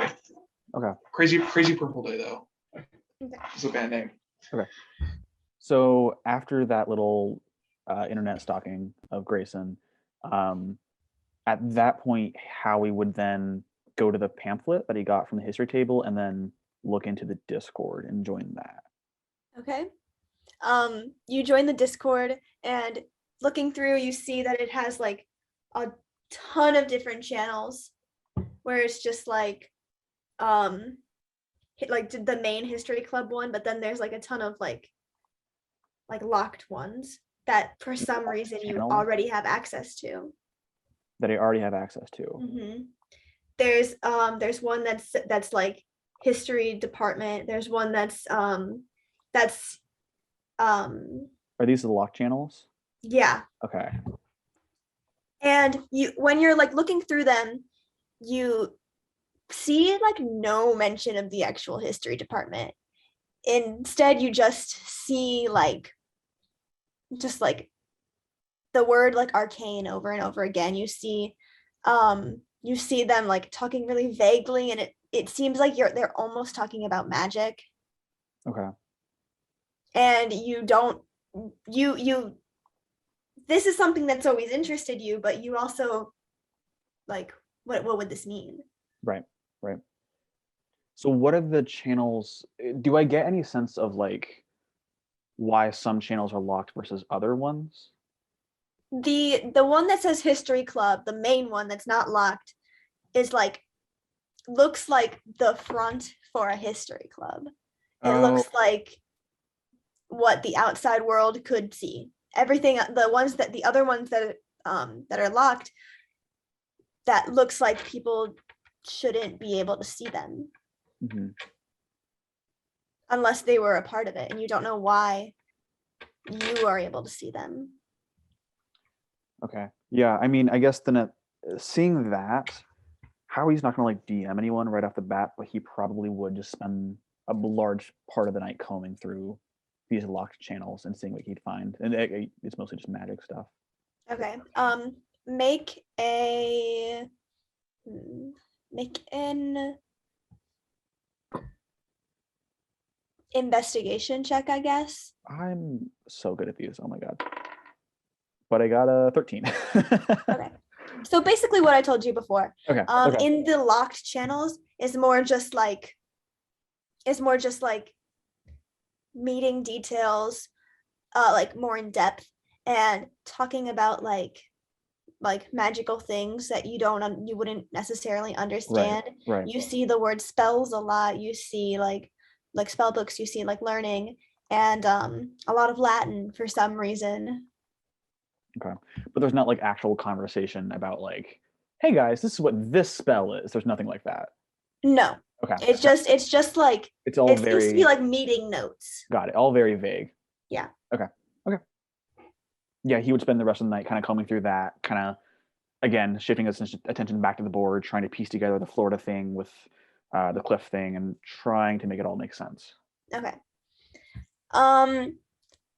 Okay. Crazy Purple Day, though. It's a band name. Okay. So after that little internet stalking of Grayson, at that point, Howie would then go to the pamphlet that he got from the history table and then look into the Discord and join that. Okay. You join the Discord, and looking through, you see that it has like a ton of different channels where it's just like the main history club one, but then there's like a ton of like locked ones that for some reason you already have access to. That I already have access to. Mm-hmm. There's one that's like history department. There's one that's Are these the locked channels? Yeah. Okay. And when you're like looking through them, you see like no mention of the actual history department. Instead, you just see like the word like arcane over and over again. You see you see them like talking really vaguely, and it seems like they're almost talking about magic, Okay. and you don't you this is something that's always interested you, but you also like, what would this mean? Right. So what are the channels? Do I get any sense of like why some channels are locked versus other ones? The one that says History Club, the main one that's not locked, is like, looks like the front for a history club. It looks like what the outside world could see. Everything, the other ones that are locked, that looks like people shouldn't be able to see them unless they were a part of it, and you don't know why you are able to see them. Okay. Yeah. I mean, I guess then seeing that, Howie's not going to like DM anyone right off the bat, but he probably would just spend a large part of the night combing through these locked channels and seeing what he'd find. And it's mostly just magic stuff. Okay. Make an investigation check, I guess. I'm so good at these. Oh my God. But I got a 13. Okay. So basically what I told you before. Okay. In the locked channels is more just like meeting details, like more in depth, and talking about like magical things that you wouldn't necessarily understand. Right. You see the word spells a lot. You see like spell books. You see like learning, and a lot of Latin for some reason. Okay. But there's not like actual conversation about like, hey guys, this is what this spell is. There's nothing like that. No. Okay. It's just like, it's all it very seems to be like meeting notes. Got it. All very vague. Yeah. Okay. Yeah, he would spend the rest of the night kind of combing through that, kind of again shifting his attention back to the board, trying to piece together the Florida thing with the cliff thing, and trying to make it all make sense. Okay.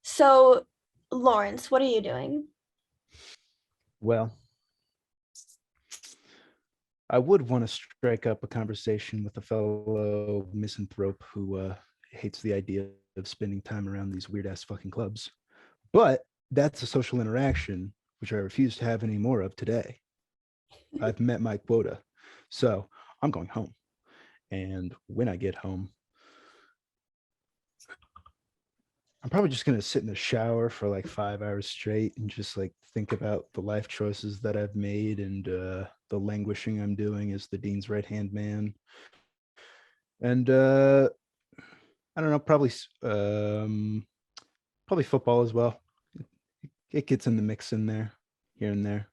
So Lawrence, what are you doing? Well, I would want to strike up a conversation with a fellow misanthrope who hates the idea of spending time around these weird ass fucking clubs. But that's a social interaction which I refuse to have any more of today. I've met my quota. So I'm going home. And when I get home, I'm probably just going to sit in the shower for like 5 hours straight and just like think about the life choices that I've made and the languishing I'm doing as the dean's right-hand man. And I don't know, probably football as well. It gets in the mix in there, here and there.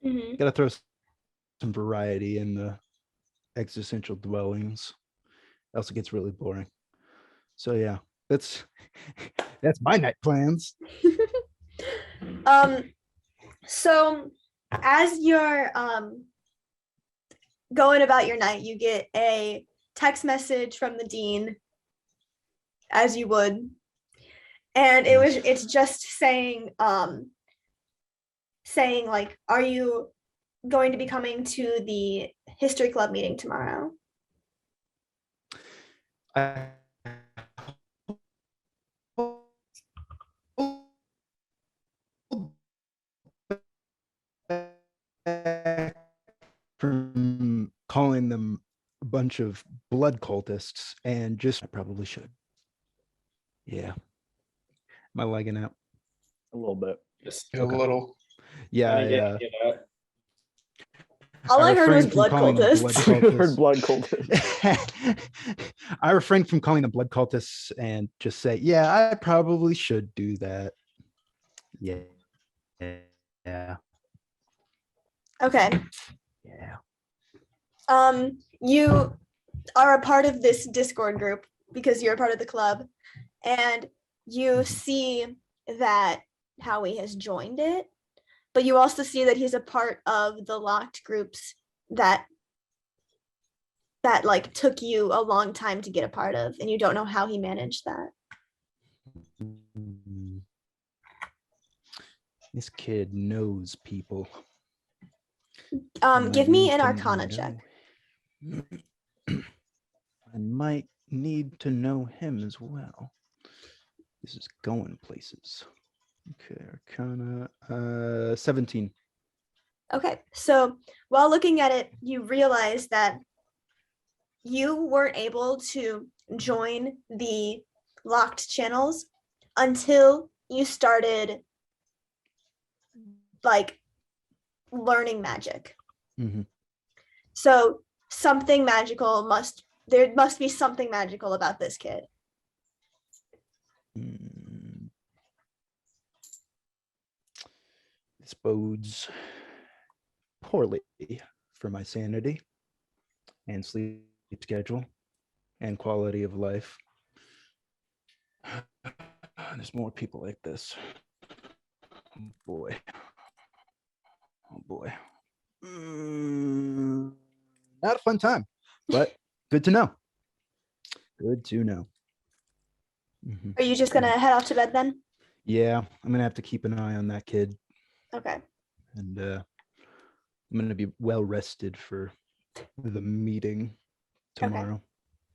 Mm-hmm. Got to throw some variety in the existential dwellings. Else it gets really boring. So yeah, that's my night plans. So as you're going about your night, you get a text message from the dean, as you would, and it's just saying like, are you going to be coming to the history club meeting tomorrow? From calling them a bunch of blood cultists, and just I probably should. Yeah. Am I lagging out? A little bit. Just A little. Yeah. All I heard was refrained from blood calling them blood cultists. Heard blood cultists. I refrained from calling them blood cultists and just say, yeah, I probably should do that. Yeah. Okay. Yeah. You are a part of this Discord group because you're a part of the club, and you see that Howie has joined it, but you also see that he's a part of the locked groups that like took you a long time to get a part of, and you don't know how he managed that. This kid knows people. Give me an Might Arcana need to check. know- I might need to know him as well. This is going places. Okay, Arcana, 17. Okay, so while looking at it, you realize that you weren't able to join the locked channels until you started like learning magic. Mm-hmm. So something magical there must be something magical about this kid. This bodes poorly for my sanity and sleep schedule and quality of life. There's more people like this. Oh boy. Oh boy. Not a fun time, but good to know. Good to know. Mhm. Are you just gonna head off to bed then? Yeah, I'm gonna have to keep an eye on that kid, Okay. and I'm gonna be well rested for the meeting tomorrow.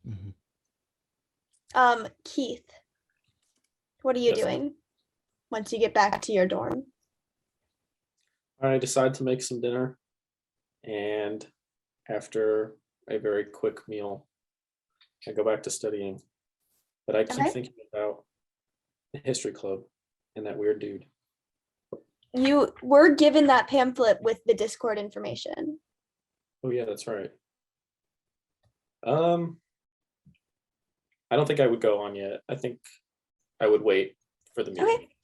Mhm. Keith, what are you Yes, ma'am. doing once you get back to your dorm? I decide to make some dinner, and after a very quick meal, I go back to studying. But I keep Okay. thinking about the history club and that weird dude. You were given that pamphlet with the Discord information. Oh yeah, that's right. I don't think I would go on yet. I think I would wait for the meeting. Okay.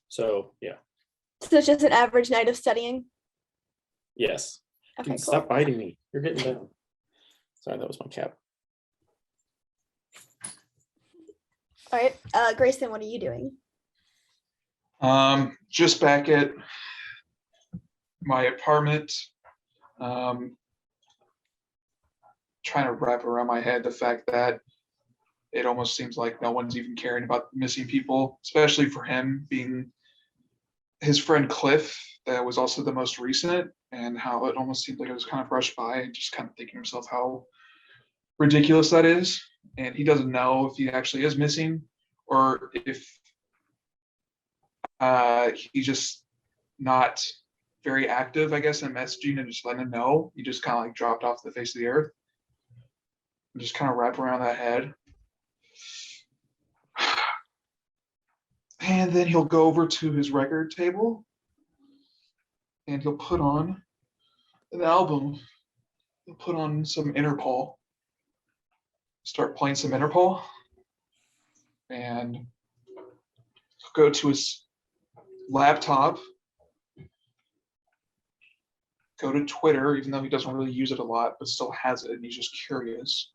So yeah, So it's just an average night of studying. yes. Okay, Dude, cool. stop biting me. You're getting down. Sorry, that was my cat. All right. Grayson, what are you doing? Just back at my apartment, trying to wrap around my head the fact that it almost seems like no one's even caring about missing people, especially for him being his friend Cliff, that was also the most recent, and how it almost seemed like it was kind of rushed by, and just kind of thinking to himself how ridiculous that is. And he doesn't know if he actually is missing or if he's just not very active, I guess, in messaging and just letting him know. He just kind of like dropped off the face of the earth. And just kind of wrap around that head. And then he'll go over to his record table and he'll put on an album. He'll put on some Interpol. Start playing some Interpol. And he'll go to his laptop. Go to Twitter, even though he doesn't really use it a lot, but still has it, and he's just curious.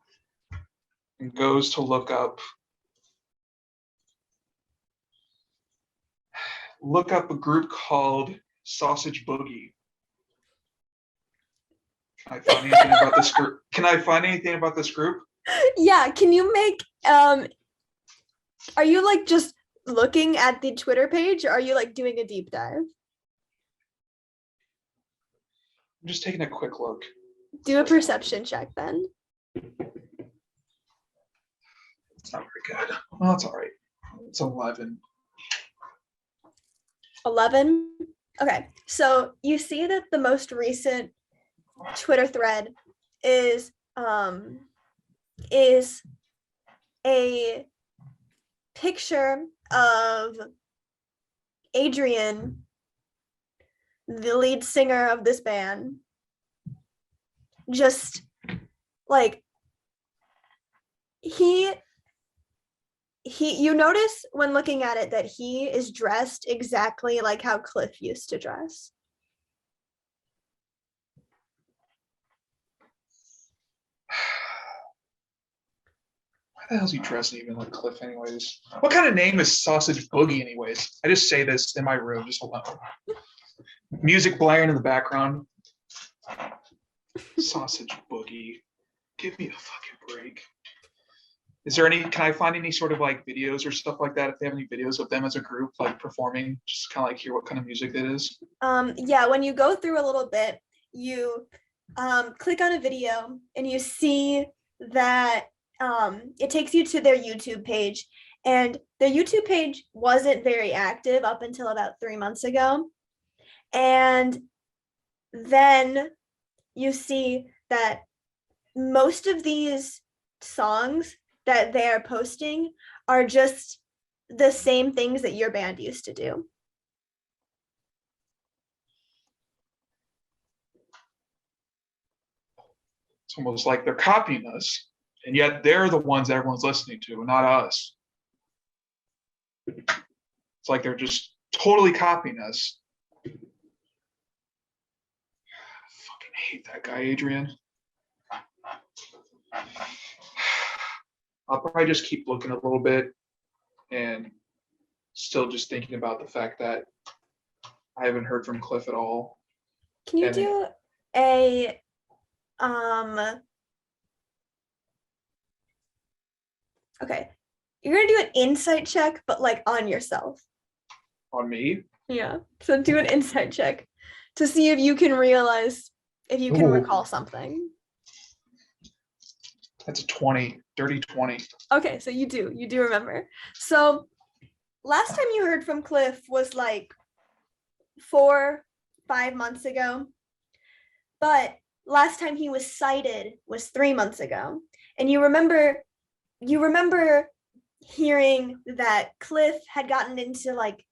And goes to look up a group called Sausage Boogie. Can I find anything about this group? Yeah, can you make are you like just looking at the Twitter page, or are you like doing a deep dive? I'm just taking a quick look. Do a perception check then. It's not very good. Well, it's all right. It's 11. 11. Okay, so you see that the most recent Twitter thread is a picture of Adrian, the lead singer of this band, just like he you notice when looking at it that he is dressed exactly like how Cliff used to dress. Why the hell is he dressing even like Cliff anyways? What kind of name is Sausage Boogie anyways? I just say this in my room, just alone. Music blaring in the background. Sausage Boogie. Give me a fucking break. Is there any, can I find any sort of like videos or stuff like that? If they have any videos of them as a group, like performing, just kind of like hear what kind of music it is. Yeah, when you go through a little bit, you click on a video and you see that it takes you to their YouTube page, and their YouTube page wasn't very active up until about 3 months ago. And then you see that most of these songs that they are posting are just the same things that your band used to do. It's almost like they're copying us, and yet they're the ones that everyone's listening to, not us. It's like they're just totally copying us. I fucking hate that guy, Adrian. I'll probably just keep looking a little bit and still just thinking about the fact that I haven't heard from Cliff at all. Can you And- do a okay, you're gonna do an insight check, but like on yourself. On me? Yeah, so do an insight check to see if you can realize, if you can Ooh. recall something. That's a 20, dirty 20. Okay, so you do remember. So last time you heard from Cliff was like 4-5 months ago, but last time he was cited was 3 months ago. And you remember hearing that Cliff had gotten into like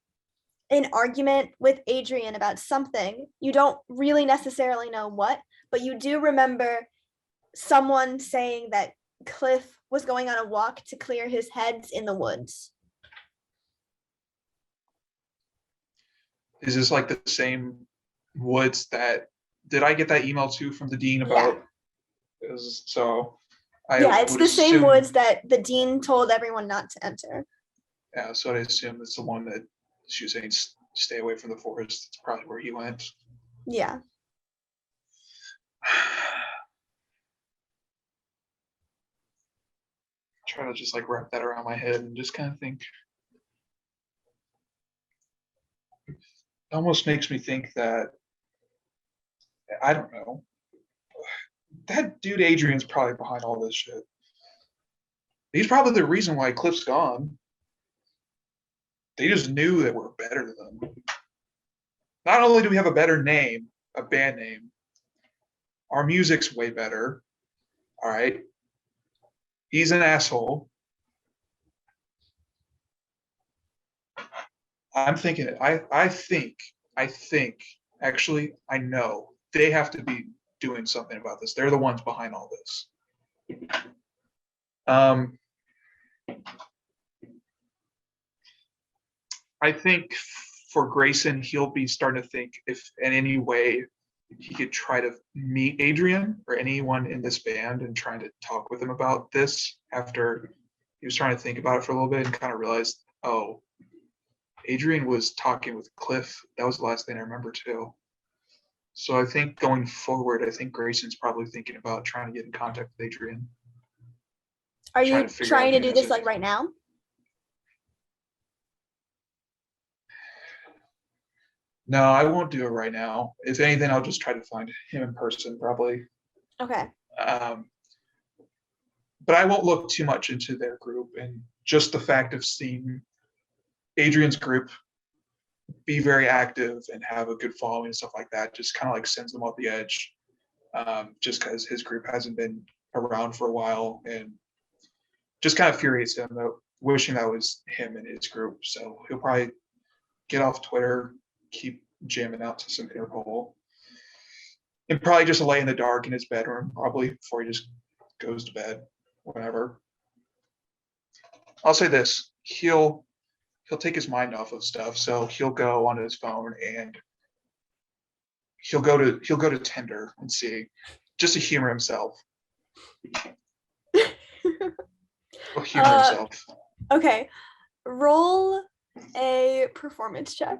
an argument with Adrian about something. You don't really necessarily know what, but you do remember someone saying that Cliff was going on a walk to clear his heads in the woods. Is this like the same woods that, did I get that email too from the dean about? So I Yeah, it's would the same assume- woods that the dean told everyone not to enter. Yeah, so I assume it's the one that she was saying stay away from the forest. It's probably where he went. Yeah. Try to just like wrap that around my head and just kind of think. It almost makes me think that, I don't know, that dude Adrian's probably behind all this shit. He's probably the reason why Cliff's gone. They just knew that we're better than them. Not only do we have a better name, a band name, our music's way better. All right. He's an asshole. I'm thinking, I think, actually, I know they have to be doing something about this. They're the ones behind all this. I think for Grayson, he'll be starting to think if in any way he could try to meet Adrian or anyone in this band and trying to talk with him about this after he was trying to think about it for a little bit and kind of realized, oh, Adrian was talking with Cliff. That was the last thing I remember too. So I think going forward, I think Grayson's probably thinking about trying to get in contact with Adrian. Are Trying you to figure out trying to the do this answers. like right now? No, I won't do it right now. If anything, I'll just try to find him in person probably. Okay. But I won't look too much into their group, and just the fact of seeing Adrian's group be very active and have a good following and stuff like that just kind of like sends them off the edge, just because his group hasn't been around for a while, and just kind of infuriates him, though, wishing that was him and his group. So he'll probably get off Twitter, keep jamming out to some Interpol, and probably just lay in the dark in his bedroom probably before he just goes to bed, whatever. I'll say this, he'll take his mind off of stuff, so he'll go on his phone and he'll go to Tinder and see, just to humor himself. He'll humor himself. Okay. Roll a performance check.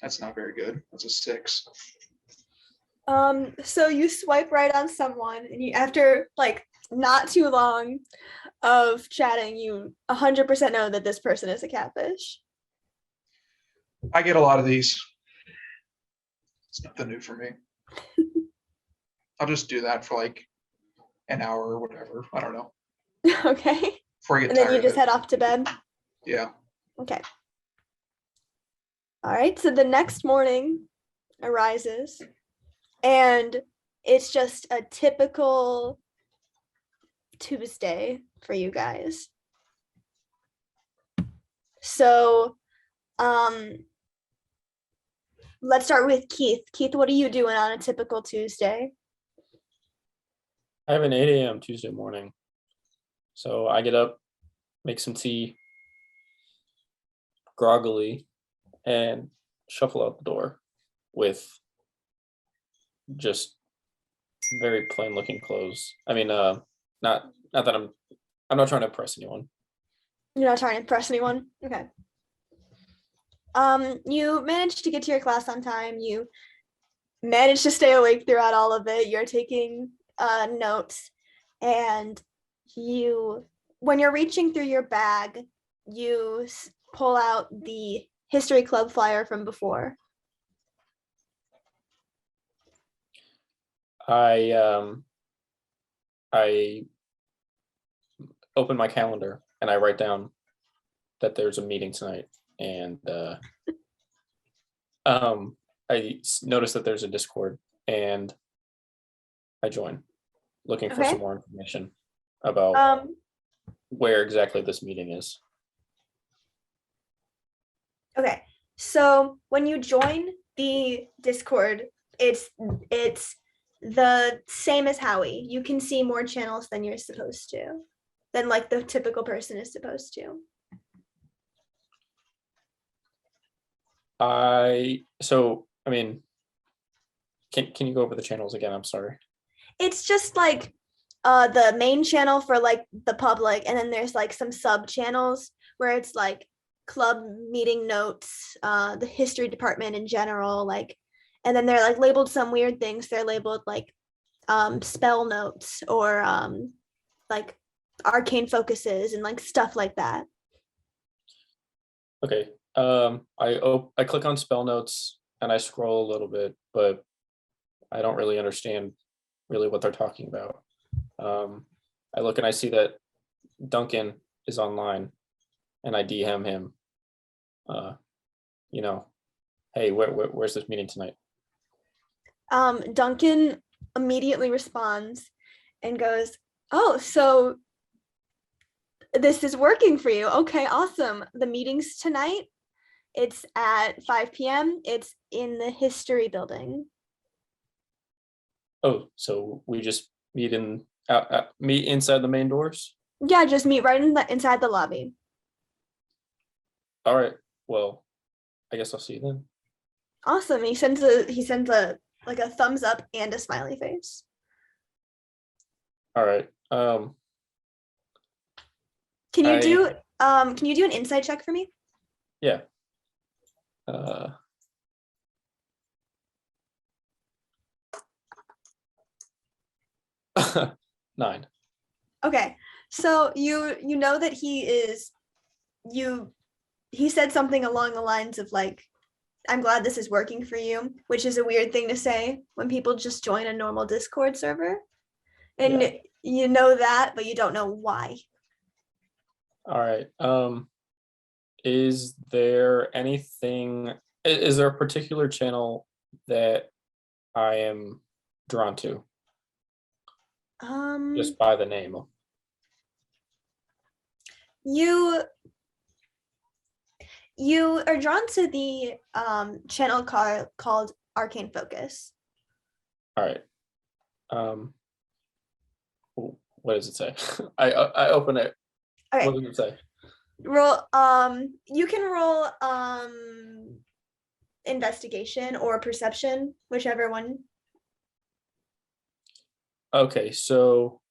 That's not very good. That's a 6. So you swipe right on someone, and you, after like not too long of chatting, you 100% know that this person is a catfish. I get a lot of these. It's nothing new for me. I'll just do that for like an hour or whatever. I don't know. Okay. Before I get And then tired you of just it. head off to bed. Yeah. Okay. All right. So the next morning arises, and it's just a typical Tuesday for you guys. So, let's start with Keith. Keith, what are you doing on a typical Tuesday? I have an 8 a.m. Tuesday morning. So I get up, make some tea, groggily, and shuffle out the door with just very plain looking clothes. I mean, not that I'm not trying to impress anyone. You're not trying to impress anyone? Okay. You managed to get to your class on time. You managed to stay awake throughout all of it. You're taking notes, and when you're reaching through your bag, you pull out the history club flyer from before. I open my calendar and I write down that there's a meeting tonight, and I notice that there's a Discord, and I join, looking for Okay. some more information about where exactly this meeting is. Okay. So when you join the Discord, it's the same as Howie. You can see more channels than you're supposed to, than like the typical person is supposed to. I mean, can you go over the channels again? I'm sorry. It's just like the main channel for like the public, and then there's like some sub channels where it's like club meeting notes, the history department in general, like, and then they're like labeled some weird things. They're labeled like spell notes, or like arcane focuses and like stuff like that. Okay. I click on spell notes and I scroll a little bit, but I don't really understand really what they're talking about. I look and I see that Duncan is online, and I DM him. Hey, where's this meeting tonight? Duncan immediately responds and goes, "Oh, so this is working for you. Okay, awesome. The meeting's tonight. It's at 5 p.m. It's in the history building." Oh, so we just meet inside the main doors? Yeah, just meet right inside the lobby. All right. Well, I guess I'll see you then. Awesome. He sends a like a thumbs up and a smiley face. All right. Can you do an insight check for me? Yeah. 9. Okay. So you know that he said something along the lines of like, "I'm glad this is working for you," which is a weird thing to say when people just join a normal Discord server. And Yeah. you know that, but you don't know why. All right. Is there a particular channel that I am drawn to just by the name? You are drawn to the channel called Arcane Focus. All right. What does it say? I open it. Okay. What does it say? Roll. You can roll investigation or perception, whichever one. Okay, so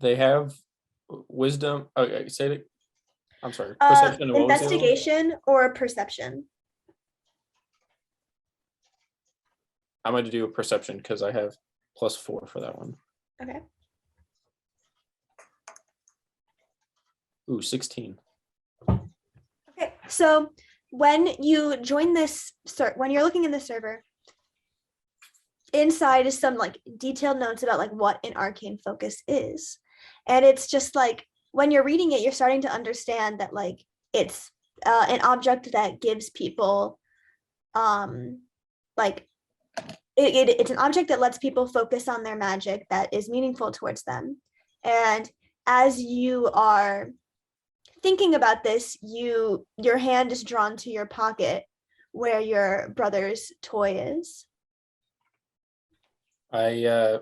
they have wisdom. Okay, say it. I'm sorry. Perception and what was the other one? Investigation or perception. I'm going to do a perception because I have +4 for that one. Okay. Ooh, 16. Okay. So when you join this, when you're looking in the server, inside is some like detailed notes about like what an arcane focus is. And it's just like when you're reading it, you're starting to understand that like it's an object that gives people like it's an object that lets people focus on their magic that is meaningful towards them. And as you are thinking about this, your hand is drawn to your pocket where your brother's toy is. I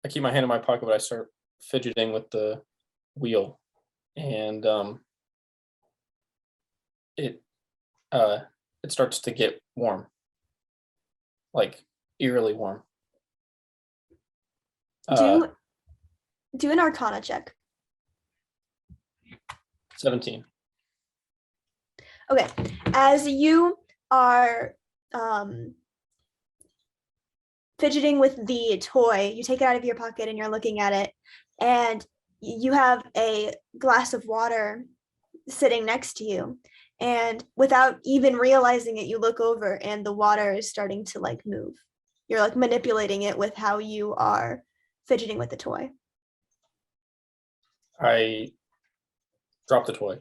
keep my hand in my pocket, but I start fidgeting with the wheel, and it starts to get warm, like eerily warm. Do an Arcana check. 17. Okay, as you are fidgeting with the toy, you take it out of your pocket and you're looking at it, and you have a glass of water sitting next to you, and without even realizing it, you look over and the water is starting to like move. You're like manipulating it with how you are fidgeting with the toy. I drop the toy.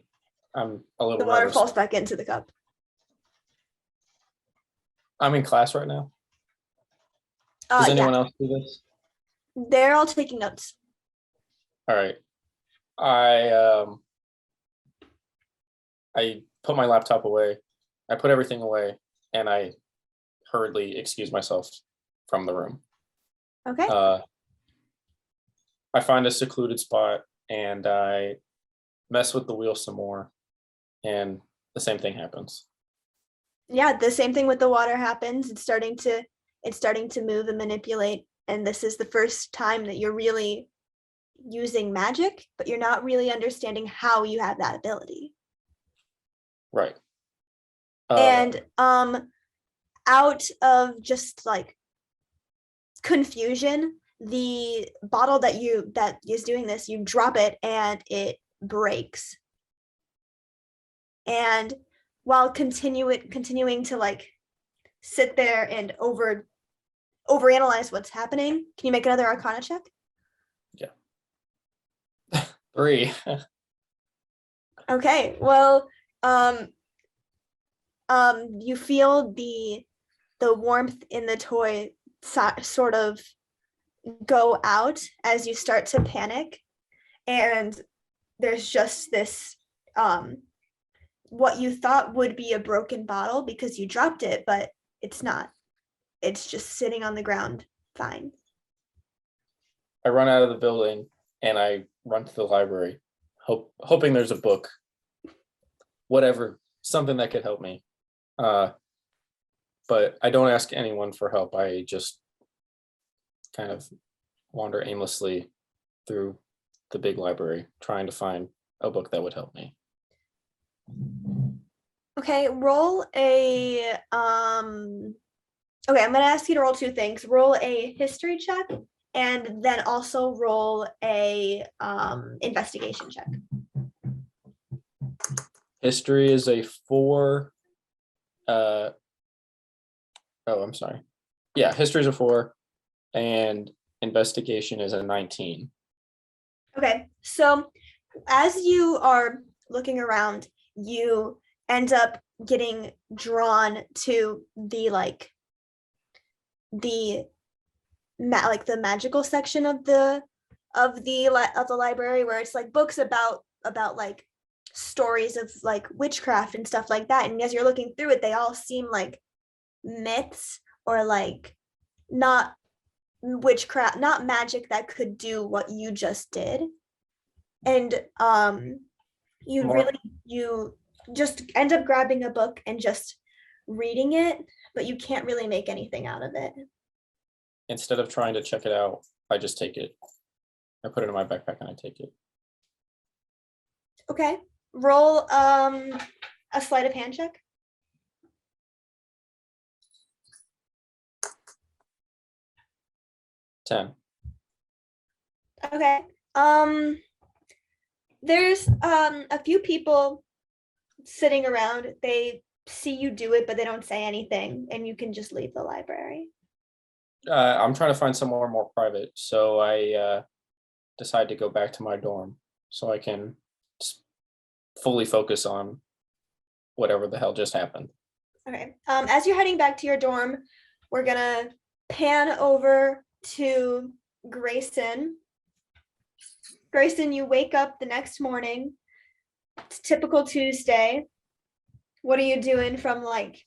I'm a little The water nervous. falls back into the cup. I'm in class right now. Does anyone Yeah, else do this? they're all taking notes. All right. I put my laptop away. I put everything away, and I hurriedly excuse myself from the room. Okay. I find a secluded spot, and I mess with the wheel some more, and the same thing happens. Yeah, the same thing with the water happens. It's starting to move and manipulate, and this is the first time that you're really using magic, but you're not really understanding how you have that ability. Right. And out of just like confusion, the bottle that is doing this, you drop it and it breaks. And while continuing to like sit there and overanalyze what's happening, can you make another Arcana check? Yeah. 3. Okay, well, you feel the warmth in the toy sort of go out as you start to panic, and there's just this what you thought would be a broken bottle because you dropped it, but it's not. It's just sitting on the ground fine. I run out of the building and I run to the library, hoping there's a book, whatever, something that could help me. But I don't ask anyone for help. I just kind of wander aimlessly through the big library, trying to find a book that would help me. Okay, roll a okay, I'm gonna ask you to roll two things. Roll a history check and then also roll a investigation check. History is a 4. I'm sorry. Yeah, history is a 4, and investigation is a 19. Okay, so as you are looking around, you end up getting drawn to the magical section of the library, where it's like books about like stories of like witchcraft and stuff like that. And as you're looking through it, they all seem like myths or like not witchcraft, not magic that could do what you just did. And you just end up grabbing a book and just reading it, but you can't really make anything out of it. Instead of trying to check it out, I just take it. I put it in my backpack and I take it. Okay, roll a sleight of hand check. 10. Okay. There's a few people sitting around. They see you do it, but they don't say anything, and you can just leave the library. I'm trying to find somewhere more private, so I decide to go back to my dorm so I can fully focus on whatever the hell just happened. Okay. As you're heading back to your dorm, we're gonna pan over to Grayson. Grayson, you wake up the next morning. It's typical Tuesday. What are you doing from like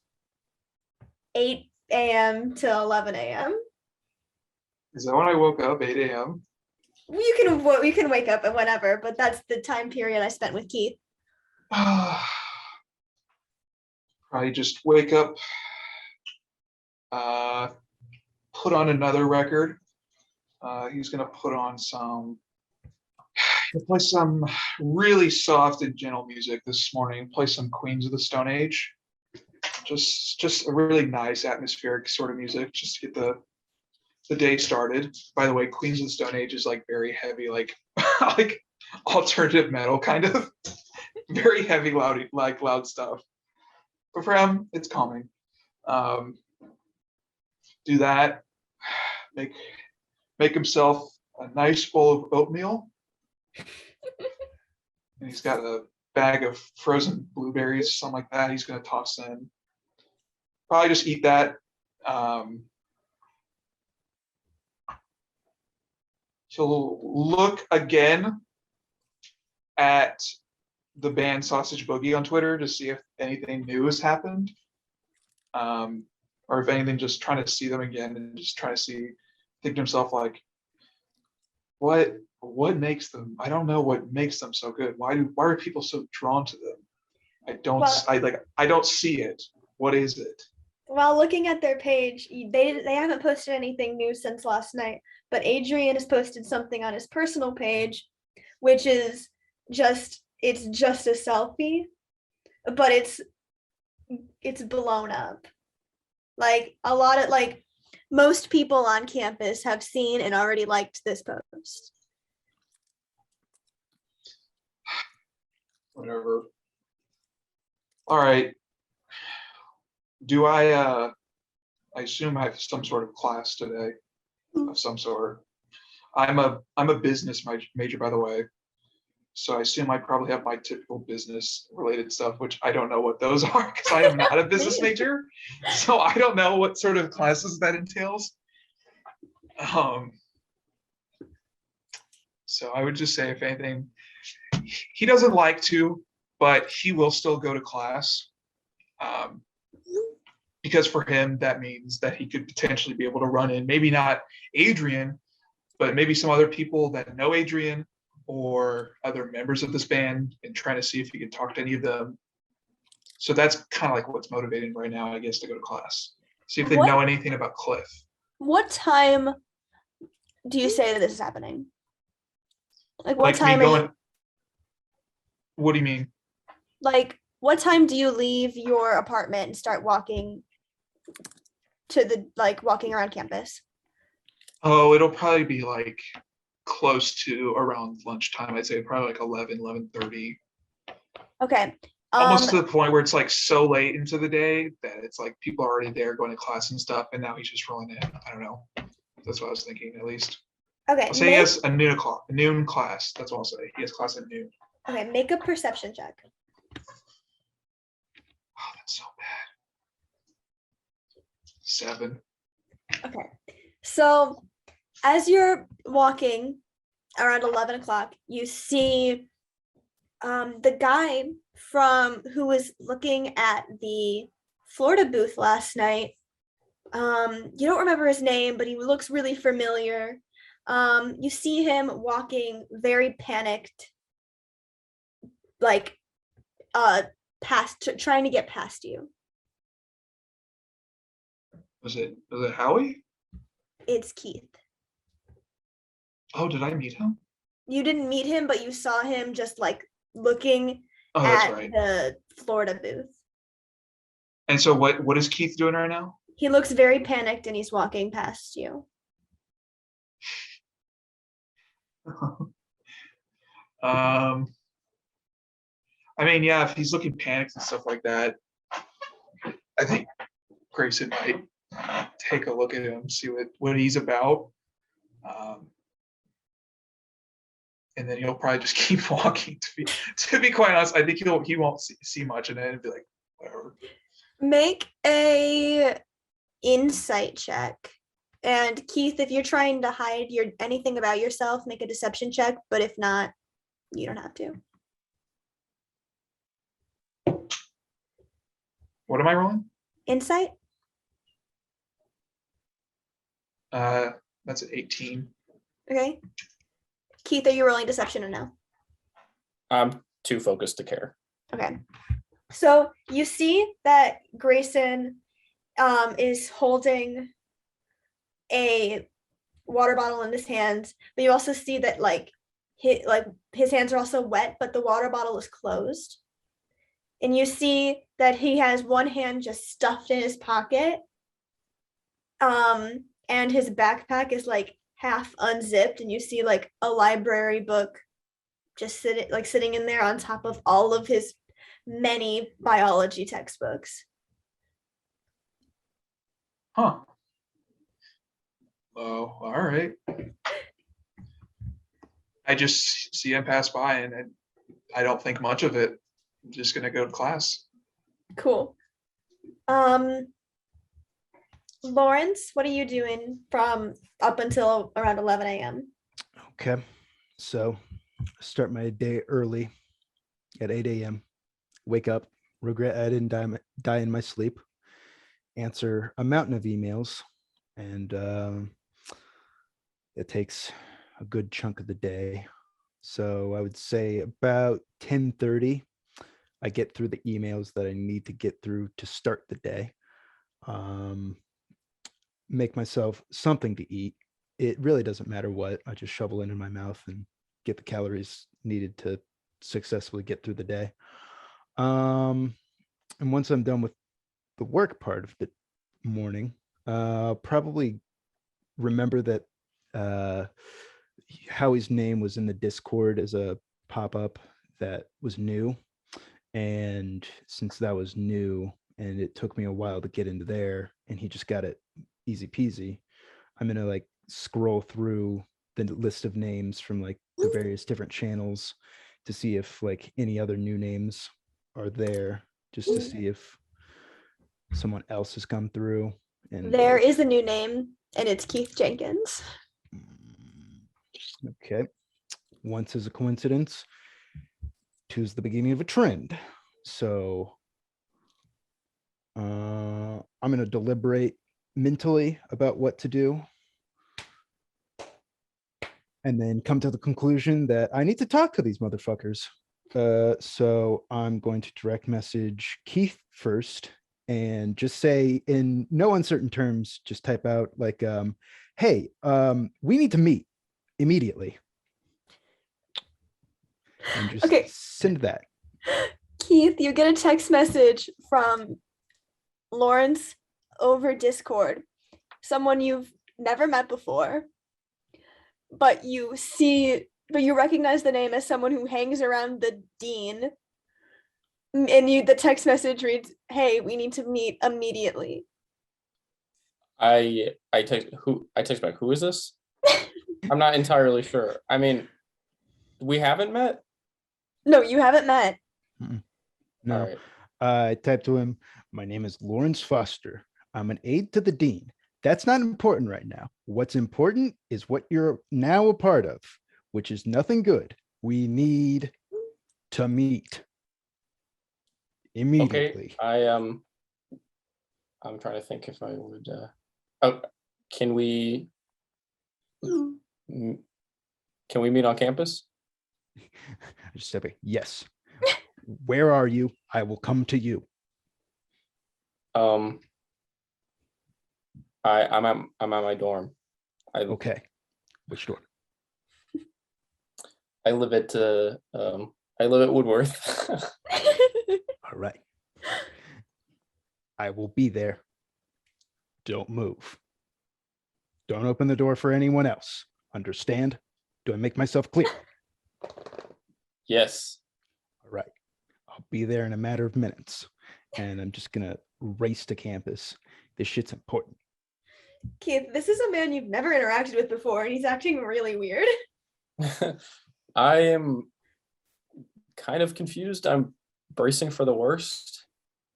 8 a.m. to 11 a.m.? Is that when I woke up, 8 a.m.? You can wake up at whenever, but that's the time period I spent with Keith. Probably just wake up, put on another record. He's gonna put on he'll play some really soft and gentle music this morning. Play some Queens of the Stone Age. Just a really nice atmospheric sort of music, just to get the day started. By the way, Queens of the Stone Age is like very heavy, like like alternative metal kind of, very heavy, loud stuff. But for him, it's calming. Do that. Make himself a nice bowl of oatmeal. And he's got a bag of frozen blueberries, something like that. He's going to toss in. Probably just eat that. He'll look again at the band Sausage Boogie on Twitter to see if anything new has happened. Or if anything, just trying to see them again and just trying to think to himself like, what makes them? I don't know what makes them so good. Why are people so drawn to them? I don't see it. What is it? While looking at their page, they haven't posted anything new since last night, but Adrian has posted something on his personal page, which is just a selfie, but it's blown up. Like a lot of most people on campus have seen and already liked this post. Whatever. All right. Do I assume I have some sort of class today of some sort. I'm a business major, by the way. So I assume I probably have my typical business related stuff, which I don't know what those are because I am not a business major. So I don't know what sort of classes that entails. So I would just say, if anything, he doesn't like to, but he will still go to class. Because for him, that means that he could potentially be able to run in, maybe not Adrian, but maybe some other people that know Adrian or other members of this band, and trying to see if he could talk to any of them. So that's kind of like what's motivating right now, I guess, to go to class. See if they know anything about Cliff. What time do you say that this is happening? Like what time What do you mean? Like what time do you leave your apartment and start walking to walking around campus? Oh, it'll probably be like close to around lunchtime. I'd say probably like 11:30. Okay. Almost to the point where it's like so late into the day that it's like people are already there going to class and stuff, and now he's just rolling in. I don't know. That's what I was thinking, at least. Okay. I'll say he has a noon class. That's what I'll say. He has class at noon. Okay, make a perception check. Oh, that's so bad. 7. Okay. So as you're walking around 11 o'clock, you see the guy who was looking at the Florida booth last night. You don't remember his name, but he looks really familiar. You see him walking very panicked, trying to get past you. Was it Howie? It's Keith. Oh, did I meet him? You didn't meet him, but you saw him just looking that's at right. the Florida booth. And so what is Keith doing right now? He looks very panicked and he's walking past you. I mean, yeah, if he's looking panicked and stuff like that, I think Grayson might take a look at him, see what he's about. And then he'll probably just keep walking. To be quite honest, I think he won't see much, and then it'd be like, whatever. Make a insight check. And Keith, if you're trying to hide anything about yourself, make a deception check. But if not, you don't have to. What am I rolling? Insight? That's an 18. Okay. Keith, are you rolling deception or no? I'm too focused to care. Okay. So you see that Grayson is holding a water bottle in his hands, but you also see that his hands are also wet, but the water bottle is closed. And you see that he has one hand just stuffed in his pocket. And his backpack is like half unzipped, and you see like a library book just sitting in there on top of all of his many biology textbooks. Huh. Oh, all right. I just see him pass by, and I don't think much of it. I'm just gonna go to class. Cool. Lawrence, what are you doing from up until around 11 a.m.? Okay. So start my day early at 8 a.m. Wake up, regret I didn't die in my sleep, answer a mountain of emails, and it takes a good chunk of the day. So I would say about 10:30, I get through the emails that I need to get through to start the day. Make myself something to eat. It really doesn't matter what. I just shovel it in my mouth and get the calories needed to successfully get through the day. And once I'm done with the work part of the morning, probably remember that Howie's name was in the Discord as a pop-up that was new. And since that was new and it took me a while to get into there and he just got it easy peasy, I'm gonna like scroll through the list of names from like the various different channels to see if like any other new names are there, just to see if someone else has come through. And There is a new name, and it's Keith Jenkins. okay, once is a coincidence, two's the beginning of a trend. So I'm going to deliberate mentally about what to do and then come to the conclusion that I need to talk to these motherfuckers. So I'm going to direct message Keith first and just say in no uncertain terms, just type out like, hey, we need to meet immediately. And just send that. Keith, you get a text message from Lawrence over Discord, someone you've never met before, but you recognize the name as someone who hangs around the dean. And the text message reads, "Hey, we need to meet immediately." I text back, who is this? I'm not entirely sure. I mean, we haven't met? No, you haven't met. No. All right. I typed to him, my name is Lawrence Foster. I'm an aide to the dean. That's not important right now. What's important is what you're now a part of, which is nothing good. We need to meet immediately. Okay. I'm trying to think if I would can we meet on campus? Just say, yes. Where are you? I will come to you. I'm at my dorm. Okay. Which dorm? I live at Woodworth. All right. I will be there. Don't move. Don't open the door for anyone else. Understand? Do I make myself clear? Yes. All right. I'll be there in a matter of minutes. And I'm just going to race to campus. This shit's important. Keith, this is a man you've never interacted with before, and he's acting really weird. I am kind of confused. I'm bracing for the worst,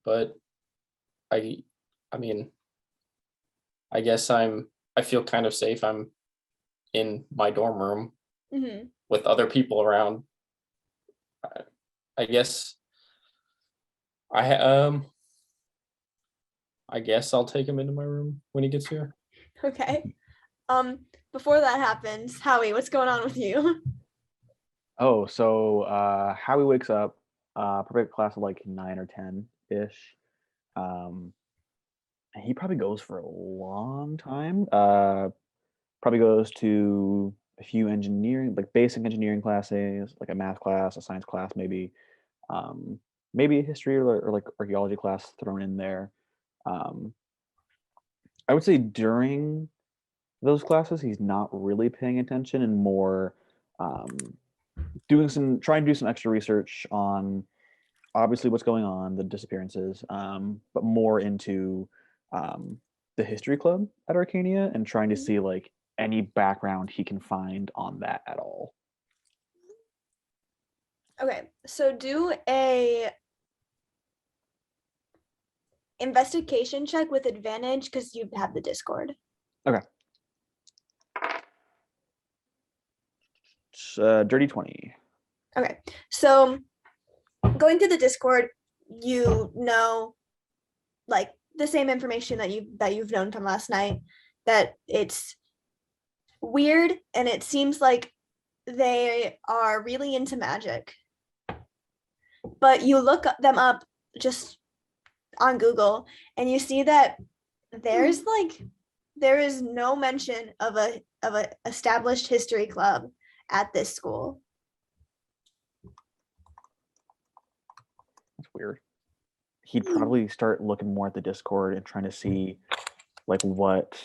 but I mean, I guess I feel kind of safe. I'm in my dorm room Mm-hmm. with other people around. I guess I guess I'll take him into my room when he gets here. Okay. Before that happens, Howie, what's going on with you? Oh, so Howie wakes up, probably a class of like 9 or 10-ish. And he probably goes for a long time. Probably goes to a few engineering, like basic engineering classes, like a math class, a science class, maybe. Maybe a history or like archaeology class thrown in there. I would say during those classes, he's not really paying attention and more trying to do some extra research on obviously what's going on, the disappearances, but more into the history club at Arcania and trying to see like any background he can find on that at all. Okay, so do a investigation check with advantage because you have the Discord. Okay. Dirty 20. Okay, so going through the Discord, you know, like the same information that you've known from last night, that it's weird and it seems like they are really into magic. But you look them up just on Google and you see that there is no mention of a established history club at this school. That's weird. He'd probably start looking more at the Discord and trying to see like what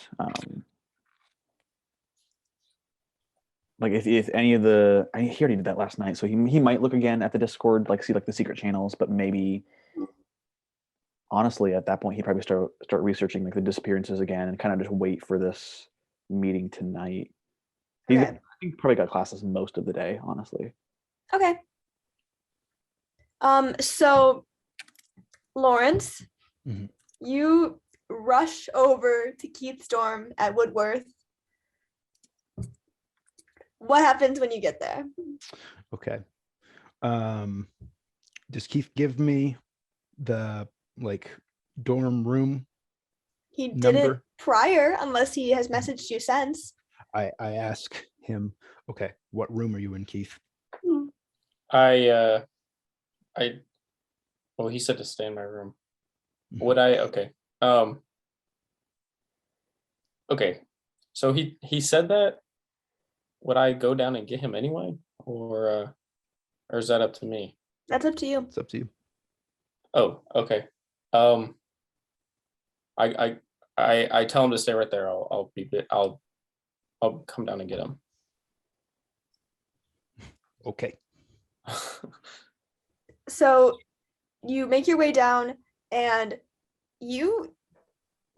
like if any of the he already did that last night, so he might look again at the Discord, like see like the secret channels, but maybe honestly at that point he'd probably start researching like the disappearances again and kind of just wait for this meeting tonight. He's Okay. I think probably got classes most of the day, honestly. Okay. So Lawrence, Mhm. you rush over to Keith's dorm at Woodworth. What happens when you get there? Okay. Does Keith give me the like dorm room? He didn't Number? prior, unless he has messaged you since. I ask him, okay, what room are you in, Keith? Well, he said to stay in my room. Would I? Okay. Okay. So he said that. Would I go down and get him anyway, or is that up to me? That's up to you. It's up to you. Oh, okay. I tell him to stay right there. I'll come down and get him. Okay. So you make your way down and you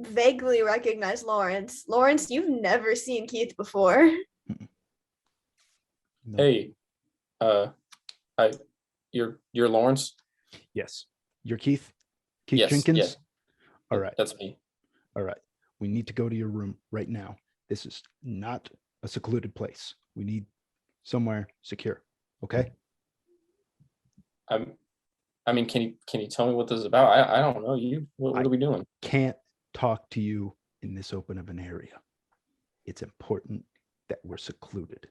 vaguely recognize Lawrence. Lawrence, you've never seen Keith before. No. Hey, you're Lawrence? Yes. You're Keith? Keith Yes, Jenkins? yes. All right. That's me. All right. We need to go to your room right now. This is not a secluded place. We need somewhere secure. Okay? I mean, can you tell me what this is about? I don't know. What are we doing? Can't talk to you in this open of an area. It's important that we're secluded.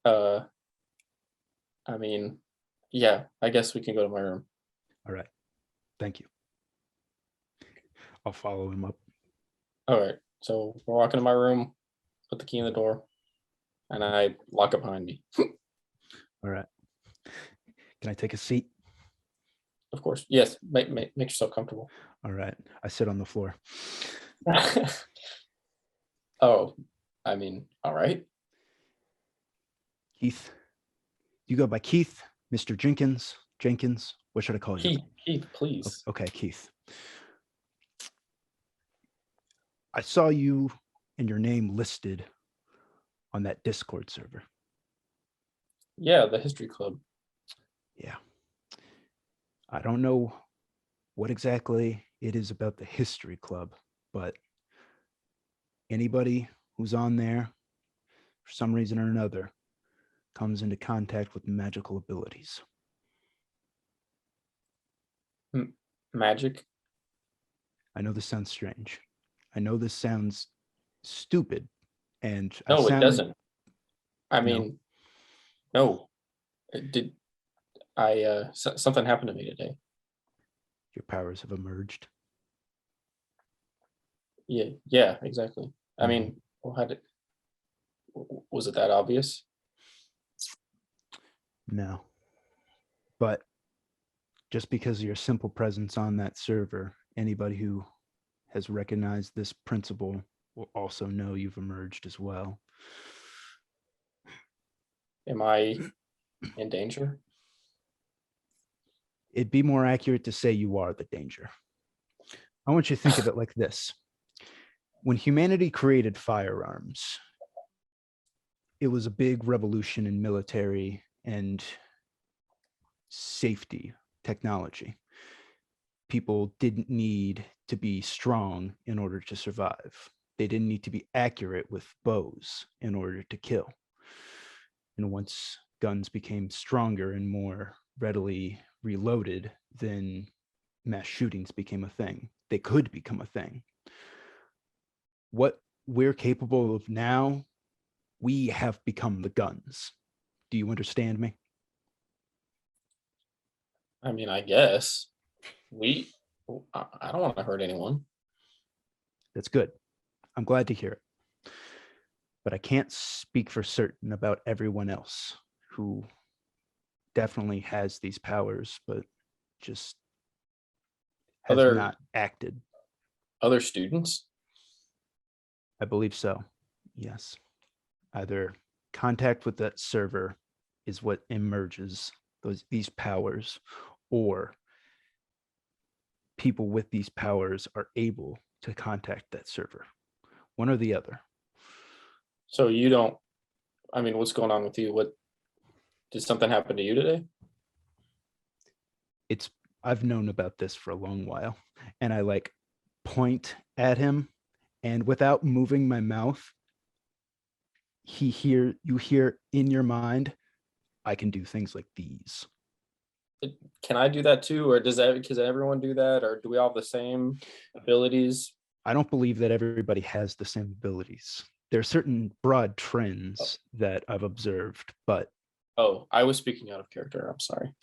I mean, yeah, I guess we can go to my room. All right. Thank you. I'll follow him up. All right. So we're walking to my room, put the key in the door, and I lock it behind me. All right. Can I take a seat? Of course. Yes. Make yourself comfortable. All right. I sit on the floor. Oh, I mean, all right. Keith. You go by Keith, Mr. Jenkins. Jenkins. What should I call you? Keith, please. Okay, Keith. I saw you and your name listed on that Discord server. Yeah, the history club. Yeah. I don't know what exactly it is about the history club, but anybody who's on there for some reason or another comes into contact with magical abilities. Magic? I know this sounds strange. I know this sounds stupid, and No, it doesn't. I No? mean, no. Did I something happened to me today? Your powers have emerged. Yeah, exactly. I mean, well, was it that obvious? No. But just because of your simple presence on that server, anybody who has recognized this principle will also know you've emerged as well. Am I in danger? It'd be more accurate to say you are the danger. I want you to think of it like this. When humanity created firearms, it was a big revolution in military and safety technology. People didn't need to be strong in order to survive. They didn't need to be accurate with bows in order to kill. And once guns became stronger and more readily reloaded, then mass shootings became a thing. They could become a thing. What we're capable of now, we have become the guns. Do you understand me? I mean, I guess I don't want to hurt anyone. That's good. I'm glad to hear it. But I can't speak for certain about everyone else who definitely has these powers, but just has not acted. Other students? I believe so. Yes. Either contact with that server is what emerges these powers, or people with these powers are able to contact that server. One or the other. So you don't, I mean, what's going on with you? Did something happen to you today? I've known about this for a long while, and I point at him, and without moving my mouth, you hear in your mind, I can do things like these. Can I do that too? Or does everyone do that? Or do we all have the same abilities? I don't believe that everybody has the same abilities. There are certain broad trends that I've observed, but... Oh, I was speaking out of character. I'm sorry.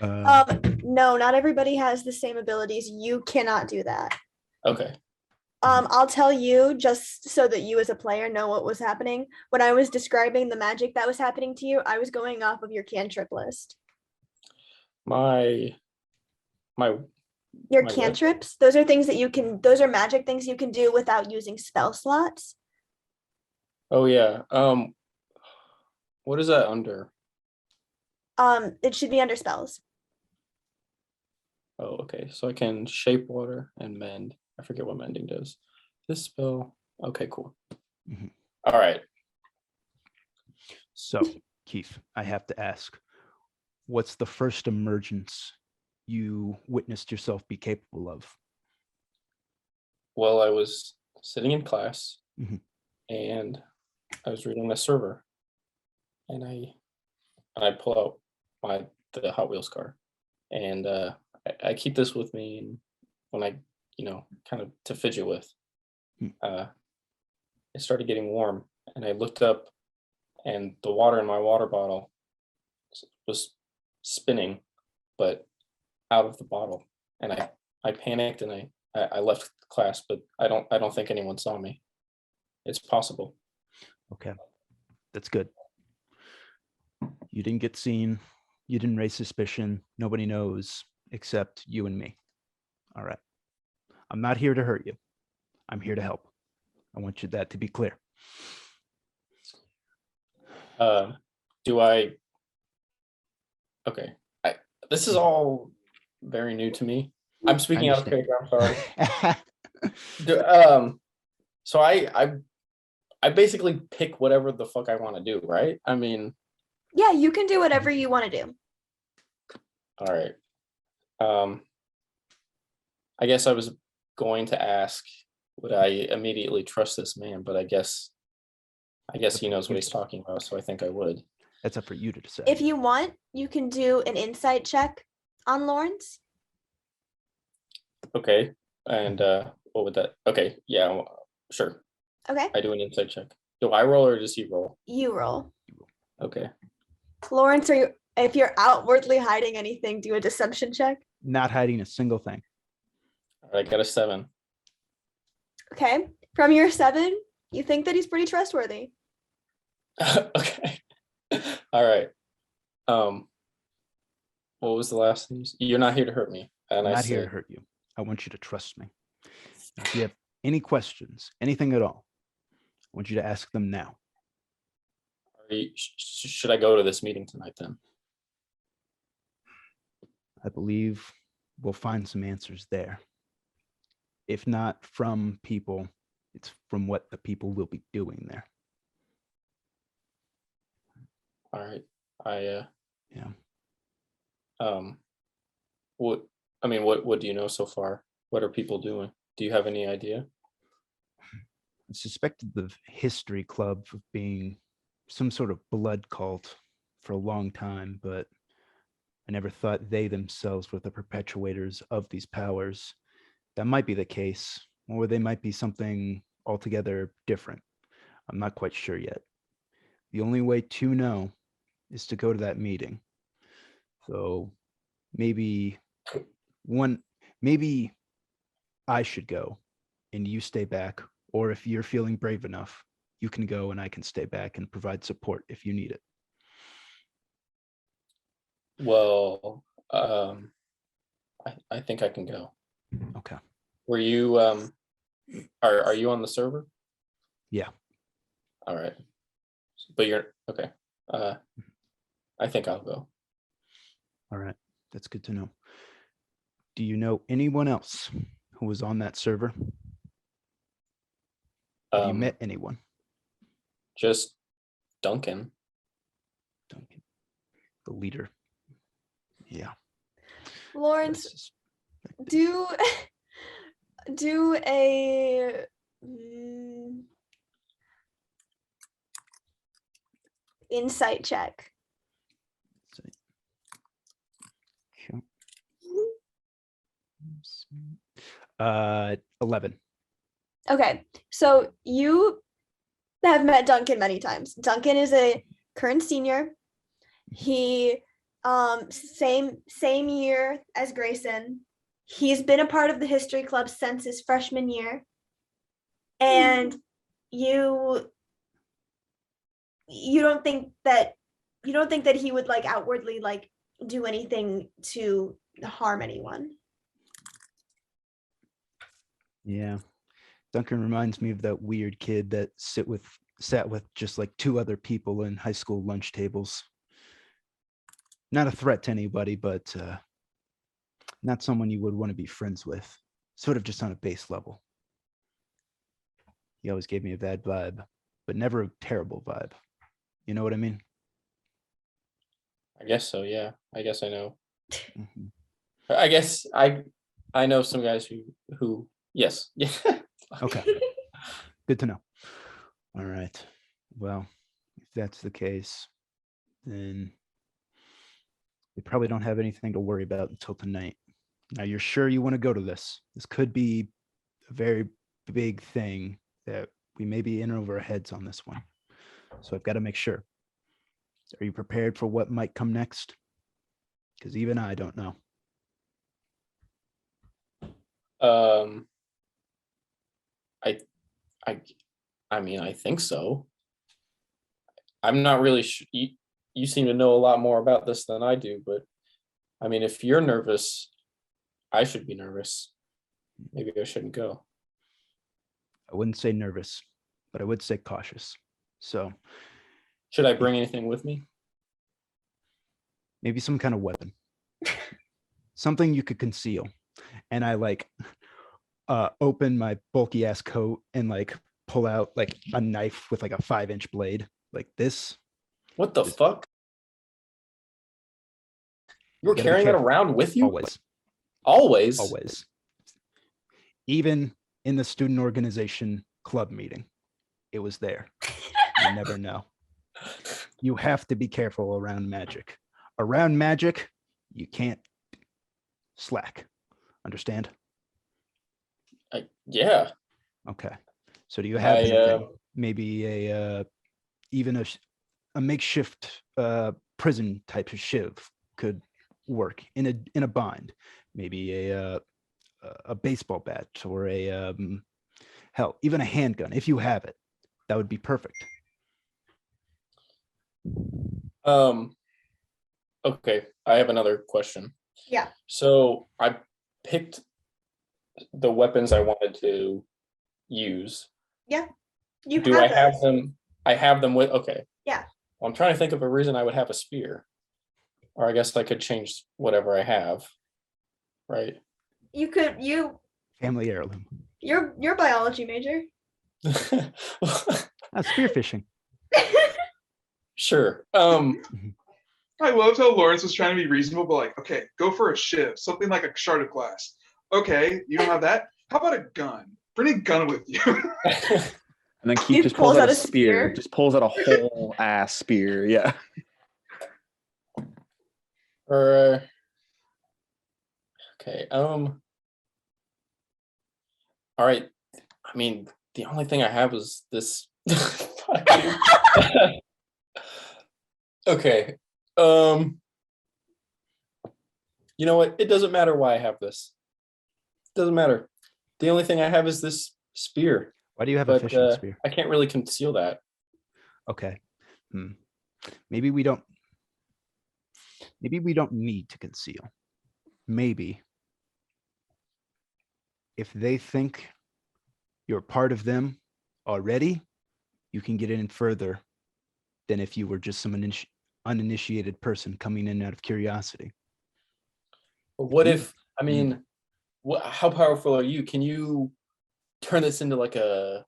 No, not everybody has the same abilities. You cannot do that. Okay. I'll tell you, just so that you as a player know what was happening. When I was describing the magic that was happening to you, I was going off of your cantrip list. Your cantrips, those are things that those are magic things you can do without using spell slots. Oh yeah. What is that under? It should be under spells. Oh, okay. So I can shape water and mend. I forget what mending does. This spell. Okay, cool. Mhm. All right. So, Keith, I have to ask, what's the first emergence you witnessed yourself be capable of? Well, I was sitting in class and I was reading the server, and I pull out the Hot Wheels car, and I keep this with me, and when I kind of to fidget with. It started getting warm, and I looked up, and the water in my water bottle was spinning, but out of the bottle, and I panicked, and I left class, but I don't think anyone saw me. It's possible. Okay, that's good. You didn't get seen. You didn't raise suspicion. Nobody knows except you and me. All right. I'm not here to hurt you. I'm here to help. I want you that to be clear. Do I? Okay. This is all very new to me. I'm speaking out of character. I'm sorry. So I basically pick whatever the fuck I want to do, right? I mean, Yeah, you can do whatever you want to do. all right. I guess I was going to ask, would I immediately trust this man? But I guess he knows what he's talking about, so I think I would. That's up for you to decide. If you want, you can do an insight check on Lawrence. Okay. And what would that? Okay, yeah, sure. Okay, I do an insight check. Do I roll or does he roll? you roll. Okay. Lawrence, if you're outwardly hiding anything, do a deception check. Not hiding a single thing. All right, I got a 7. Okay, from your 7, you think that he's pretty trustworthy. Okay. All right. What was the last thing? You're not here to hurt me. And I'm I not here said, to hurt you. I want you to trust me. If you have any questions, anything at all, I want you to ask them now. should I go to this meeting tonight then? I believe we'll find some answers there. If not from people, it's from what the people will be doing there. All right. Yeah. What do you know so far? What are people doing? Do you have any idea? I suspected the history club of being some sort of blood cult for a long time, but I never thought they themselves were the perpetuators of these powers. That might be the case, or they might be something altogether different. I'm not quite sure yet. The only way to know is to go to that meeting. So maybe I should go and you stay back, or if you're feeling brave enough, you can go and I can stay back and provide support if you need it. Well, I think I can go. Okay. Were you are you on the server? Yeah. All right. But you're okay. I think I'll go. All right. That's good to know. Do you know anyone else who was on that server? Have you met anyone? Just Duncan. Duncan, the leader. Yeah. Lawrence, do a insight check. 11. Okay, so you have met Duncan many times. Duncan is a current senior. He same year as Grayson. He's been a part of the history club since his freshman year. And you don't think that he would like outwardly like do anything to harm anyone. Yeah. Duncan reminds me of that weird kid that sat with just like 2 other people in high school lunch tables. Not a threat to anybody, but not someone you would want to be friends with. Sort of just on a base level. He always gave me a bad vibe, but never a terrible vibe. You know what I mean? I guess so, yeah. I guess I know. Mm-hmm. I guess I know some guys who yes. Yeah. Okay. Good to know. All right. Well, if that's the case, then we probably don't have anything to worry about until tonight. Now, you're sure you want to go to this? This could be a very big thing that we may be in over our heads on this one. So I've got to make sure. Are you prepared for what might come next? Because even I don't know. I mean, I think so. I'm not really sure. You seem to know a lot more about this than I do, but I mean, if you're nervous, I should be nervous. Maybe I shouldn't go. I wouldn't say nervous, but I would say cautious. So Should I bring anything with me? maybe some kind of weapon, something you could conceal. And I like open my bulky ass coat and like pull out like a knife with like a 5-inch blade like this. What the Just- fuck? You were gotta be carrying it careful. around with you? Always, Always? always. Even in the student organization club meeting, it was there. You never know. You have to be careful around magic. Around magic, you can't slack. Understand? Yeah. Okay. So do you have I, anything? Maybe even a makeshift prison type of shiv could work in a bind. Maybe a baseball bat or a hell, even a handgun. If you have it, that would be perfect. Okay, I have another question. Yeah. So I picked the weapons I wanted to use. You Do I have those. them? I have them with, okay. Yeah. Well, I'm trying to think of a reason I would have a spear. Or I guess I could change whatever I have. Right? Family heirloom. You're biology major. Spearfishing. Sure. I loved how Lawrence was trying to be reasonable, but like, okay, go for a shiv, something like a shard of glass. Okay, you don't have that? How about a gun? Bring a gun with you. And then He Keith just pulls out a spear. spear. Just pulls out a whole ass spear. Yeah. Or okay. All right. I mean, the only thing I have is this. Fuck you. Okay. You know what? It doesn't matter why I have this. It doesn't matter. The only thing I have is this spear. Why do you have a But fishing spear? I can't really conceal that. Okay. Maybe we don't need to conceal. Maybe if they think you're part of them already, you can get in further than if you were just some uninitiated person coming in out of curiosity. But what if, I mean, how powerful are you? Can you turn this into like a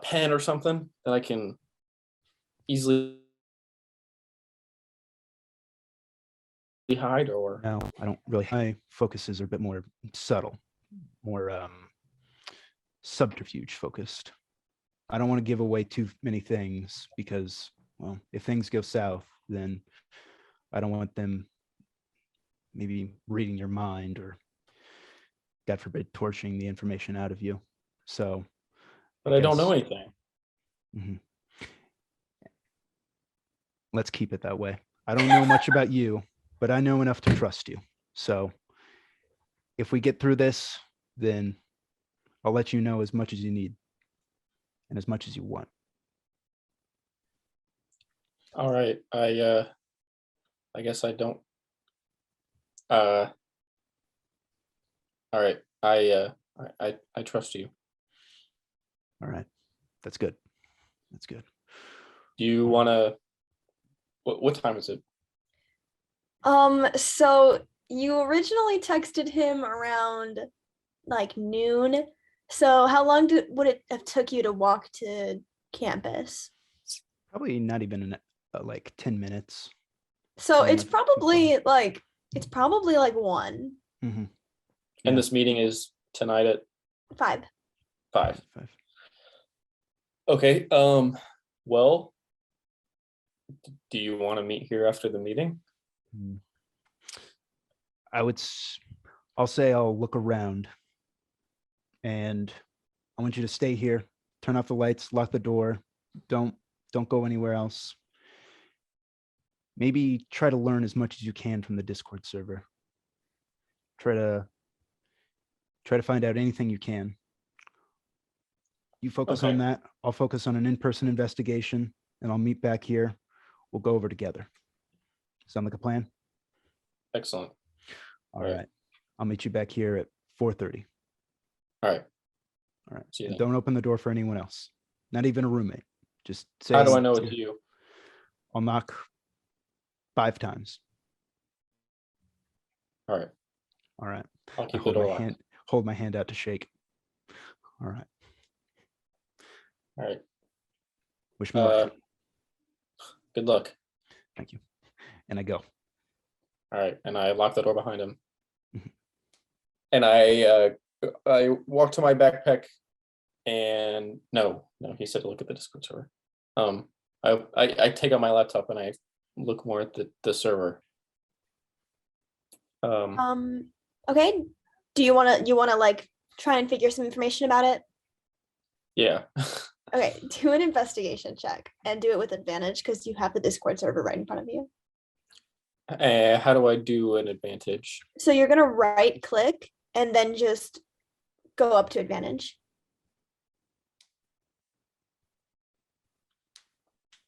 pen or something that I can easily hide? Or No, I don't really. My focuses are a bit more subtle, more subterfuge focused. I don't want to give away too many things because, well, if things go south, then I don't want them maybe reading your mind or, God forbid, torching the information out of you. So, but I don't know guess- anything. Mhm. Let's keep it that way. I don't know much about you, but I know enough to trust you. So if we get through this, then I'll let you know as much as you need and as much as you want. All right. I guess I don't. All right. I trust you. All right. That's good. That's good. Do you want to? What time is it? So you originally texted him around like noon. So how long would it have took you to walk to campus? Probably not even like 10 minutes. So Yeah, it's not too probably like 1, Mm-hmm. And Yeah. this meeting is tonight at 5. 5. Okay. Well, do you want to meet here after the meeting? I'll say I'll look around and I want you to stay here, turn off the lights, lock the door. Don't go anywhere else. Maybe try to learn as much as you can from the Discord server. Try to find out anything you can. You focus on Okay. that. I'll focus on an in-person investigation and I'll meet back here. We'll go over together. Sound like a plan? Excellent. All Right. right. I'll meet you back here at 4:30. All right. All right. See you And then. don't open the door for anyone else. Not even a roommate. Just say. How do I know it's you? I'll knock 5 times. All right. All right. I'll I keep the door locked. hold my hand out to shake. All right. All right. Wish me luck. Good luck. Thank you. And I go. All right. And I lock the door behind him. Mhm. And I walk to my backpack and no, he said to look at the Discord server. I take out my laptop and I look more at the server. Okay. Do you wanna like try and figure some information about it? Yeah. Okay, do an investigation check and do it with advantage because you have the Discord server right in front of you. How do I do an advantage? So you're gonna right click and then just go up to advantage.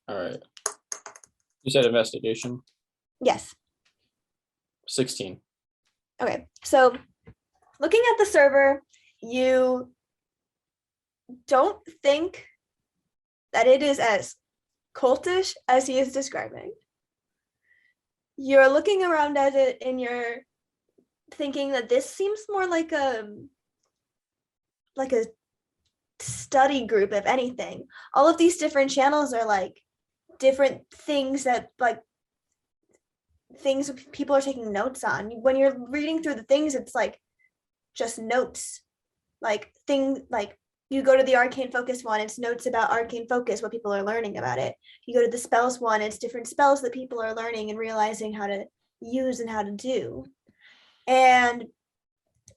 All right. You said investigation? Yes. 16. Okay, so looking at the server, you don't think that it is as cultish as he is describing. You're looking around at it and you're thinking that this seems more like a study group, if anything. All of these different channels are like different things that like things people are taking notes on. When you're reading through the things, it's like just notes. Like you go to the arcane focus one, it's notes about arcane focus, what people are learning about it. You go to the spells one, it's different spells that people are learning and realizing how to use and how to do. And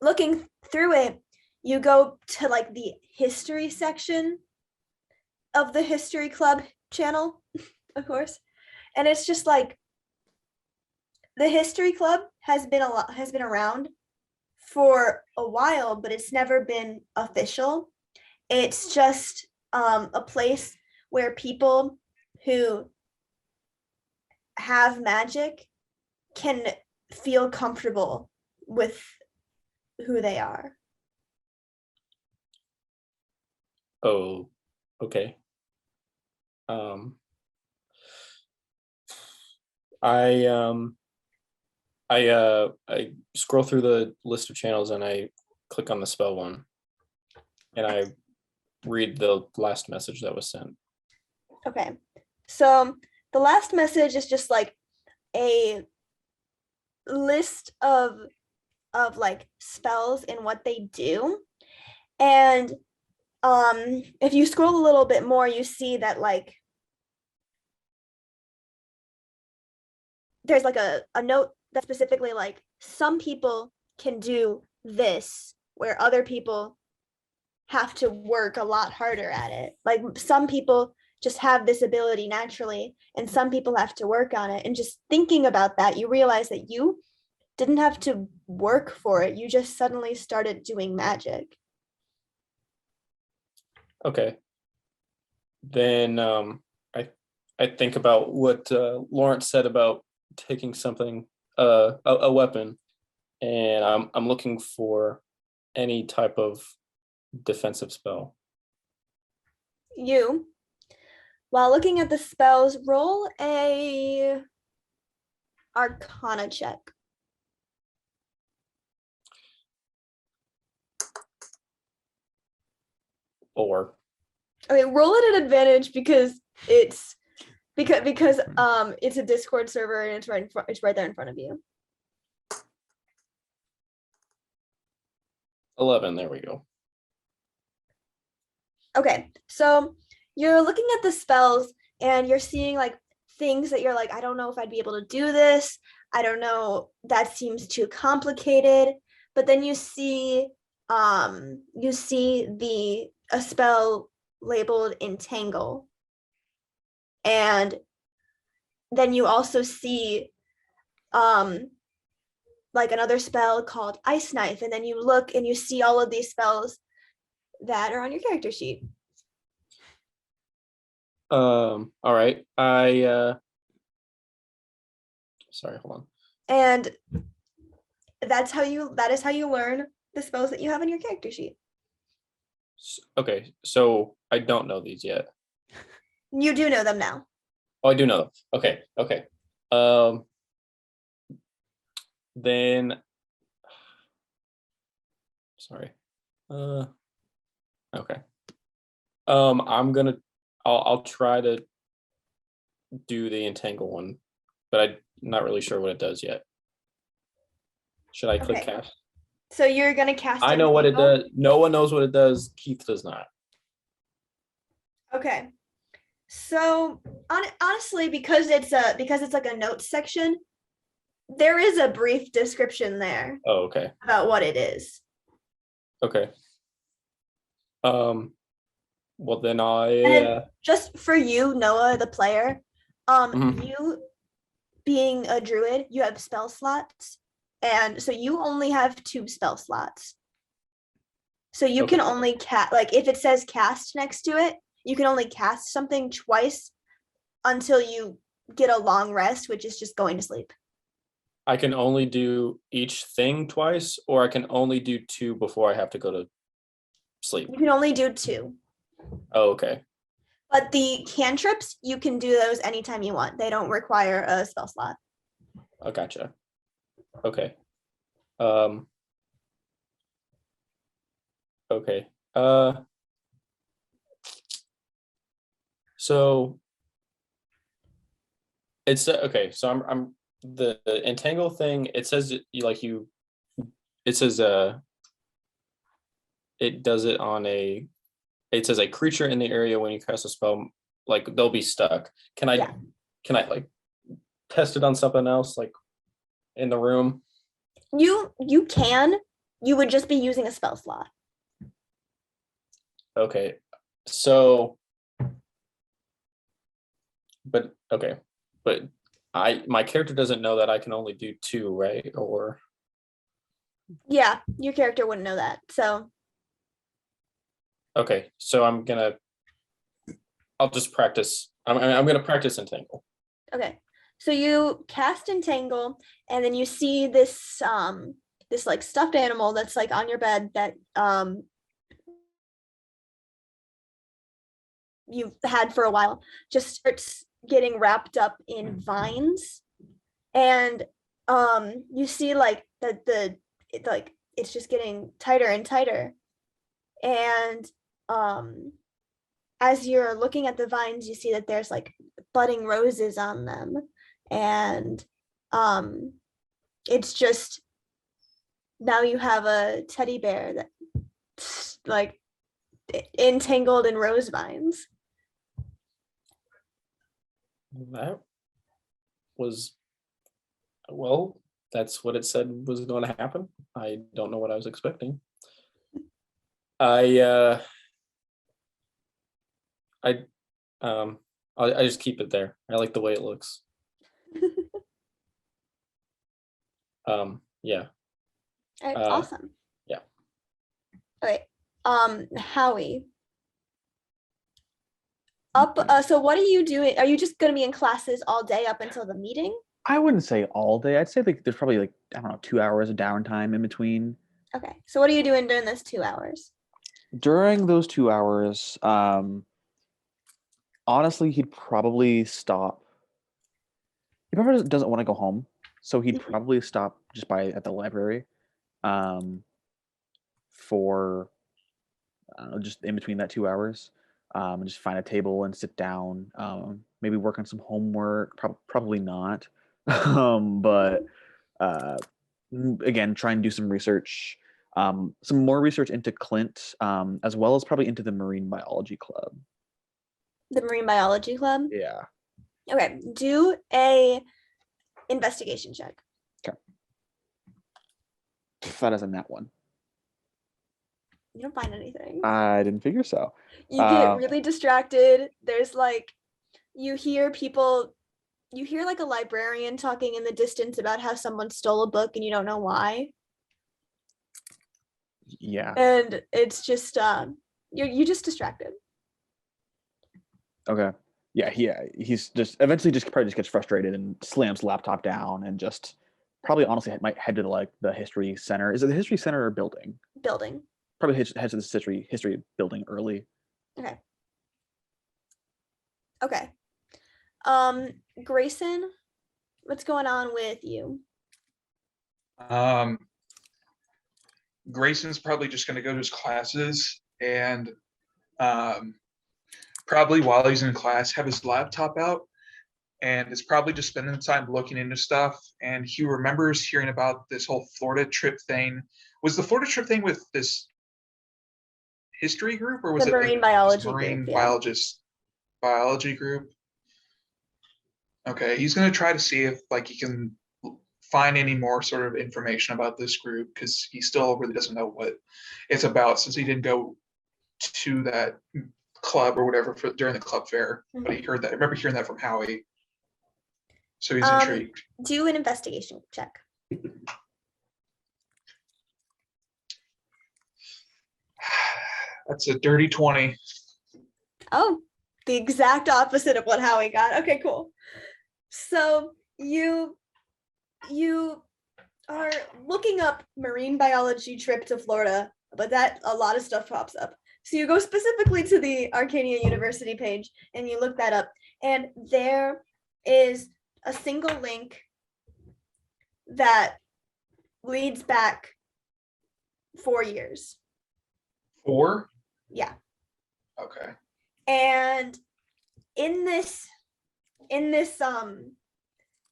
looking through it, you go to like the history section of the history club channel, of course. And it's just like the history club has been around for a while, but it's never been official. It's just a place where people who have magic can feel comfortable with who they are. Oh, okay. I scroll through the list of channels and I click on the spell one and I read the last message that was sent. Okay, so the last message is just like a list of like spells and what they do. And if you scroll a little bit more, you see that like there's like a note that specifically like some people can do this where other people have to work a lot harder at it. Like some people just have this ability naturally and some people have to work on it. And just thinking about that, you realize that you didn't have to work for it. You just suddenly started doing magic. Okay. Then I think about what Lawrence said about taking something, a weapon, and I'm looking for any type of defensive spell. You, while looking at the spells, roll a Arcana check. Or Okay, roll it at advantage because it's a Discord server and it's right there in front of you. 11. There we go. Okay, so you're looking at the spells and you're seeing like things that you're like, I don't know if I'd be able to do this. I don't know, that seems too complicated. But then you see a spell labeled Entangle. And then you also see like another spell called Ice Knife, and then you look and you see all of these spells that are on your character sheet. All right. Sorry, hold on. And that is how you learn the spells that you have on your character sheet. Okay, so I don't know these yet. You do know them now. Oh, I do know them. Okay. Um, then, sorry. Okay. I'll try to do the entangle one, but I'm not really sure what it does yet. Should I click Okay. cast? So you're gonna cast. I know what it Entangle? does. No one knows what it does. Keith does not. Okay. So honestly, because it's like a notes section, there is a brief description there Oh, okay. about what it is. Okay. Well then And just for you, Noah, the player, Mhm. you being a druid, you have spell slots, and so you only have 2 spell slots. So you can Okay. only cast, like if it says cast next to it, you can only cast something twice until you get a long rest, which is just going to sleep. I can only do each thing twice, or I can only do 2 before I have to go to sleep. You can only do 2. Oh, okay. But the cantrips, you can do those anytime you want. They don't require a spell slot. I gotcha. Okay. Okay. So it's okay. So I'm the entangle thing. It says it says it does it on a. It says a creature in the area when you cast a spell, like they'll be stuck. Can I Yeah. like test it on something else, like in the room? You can. You would just be using a spell slot. Okay. So, but okay, but my character doesn't know that I can only do 2, right? Or Yeah, your character wouldn't know that. So okay, so I'll just practice. I'm gonna practice entangle. okay. So you cast entangle, and then you see this this like stuffed animal that's like on your bed that you've had for a while just starts getting wrapped up in vines, and you see like like it's just getting tighter and tighter, and as you're looking at the vines, you see that there's like budding roses on them, and it's just now you have a teddy bear that's like entangled in rose vines. That was well. That's what it said was going to happen. I don't know what I was expecting. I I just keep it there. I like the way it looks. Yeah. All right, awesome. Yeah. Okay. Howie. So what are you doing? Are you just gonna be in classes all day up until the meeting? I wouldn't say all day. I'd say like there's probably like, I don't know, 2 hours of downtime in between. Okay. So what are you doing during those 2 hours? During those 2 hours, honestly, he'd probably stop. He probably doesn't want to go home, so he'd Mhm. probably stop just by at the library, for just in between that 2 hours, and just find a table and sit down. Maybe work on some homework. Probably not, but again, try and do some research, some more research into Clint, as well as probably into the Marine Biology Club. The Marine Biology Club? Yeah. Okay. Do a investigation check. That isn't that one. You don't find anything. I didn't figure so. You get really distracted. There's like, you hear like a librarian talking in the distance about how someone stole a book and you don't know why. Yeah. And it's just you're just distracted. Okay. Yeah. He's just eventually probably just gets frustrated and slams the laptop down and just probably honestly might head to like the history center. Is it the history center or building? Building. probably head to the history building early. Okay. Grayson, what's going on with you? Grayson's probably just going to go to his classes and probably while he's in class have his laptop out, and it's probably just spending time looking into stuff. And he remembers hearing about this whole Florida trip thing. Was the Florida trip thing with this history group, or was The it marine like biology marine group, yeah. biology group? Okay, he's going to try to see if like he can find any more sort of information about this group, because he still really doesn't know what it's about since he didn't go to that club or whatever during the club fair. But he heard that. I remember hearing that from Howie. So he's intrigued. Do an investigation check. That's a dirty 20. Oh, the exact opposite of what Howie got. Okay, cool. So you are looking up marine biology trip to Florida, but that a lot of stuff pops up. So you go specifically to the Arcadia University page and you look that up, and there is a single link that leads back 4 years. 4? Yeah. Okay. And in this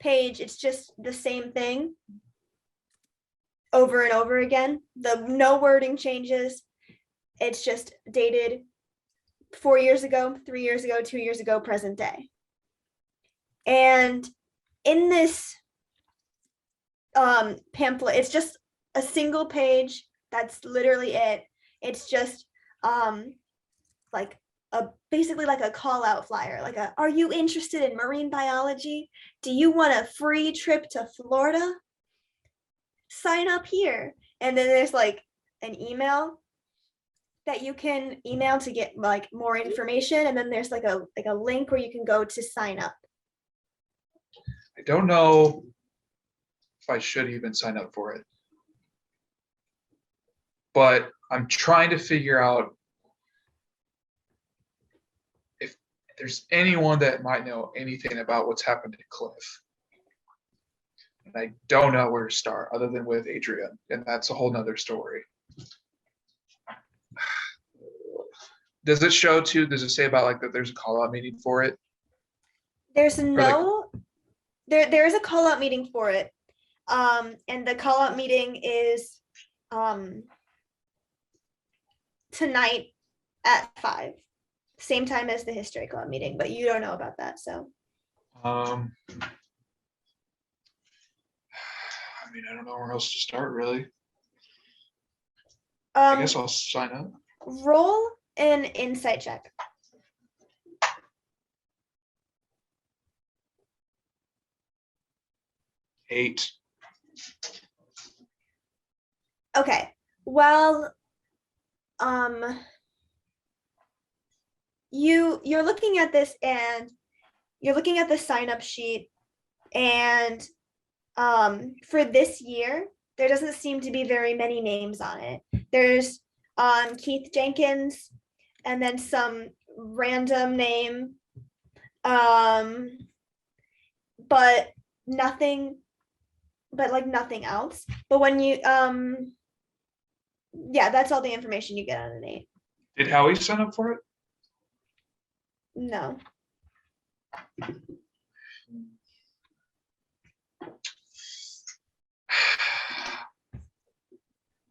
page, it's just the same thing over and over again. No wording changes. It's just dated 4 years ago, 3 years ago, 2 years ago, present day. And in this pamphlet, it's just a single page. That's literally it. It's just like basically like a call out flyer, like are you interested in marine biology? Do you want a free trip to Florida? Sign up here. And then there's like an email that you can email to get like more information, and then there's like a link where you can go to sign up. I don't know if I should even sign up for it, but I'm trying to figure out if there's anyone that might know anything about what's happened to Cliff. And I don't know where to start other than with Adrian, and that's a whole nother story. Does it show too? Does it say about like that there's a call out meeting for it? There's no, there is a call out meeting for it. And the call out meeting is tonight at 5, same time as the history club meeting, but you don't know about that. So I mean, I don't know where else to start really. I guess I'll sign up. Roll an insight check. 8. Okay. Well, you're looking at this, and you're looking at the sign up sheet, and for this year there doesn't seem to be very many names on it. There's Keith Jenkins and then some random name, but nothing else. But when you yeah, that's all the information you get on an 8. Did Howie sign up for it? No.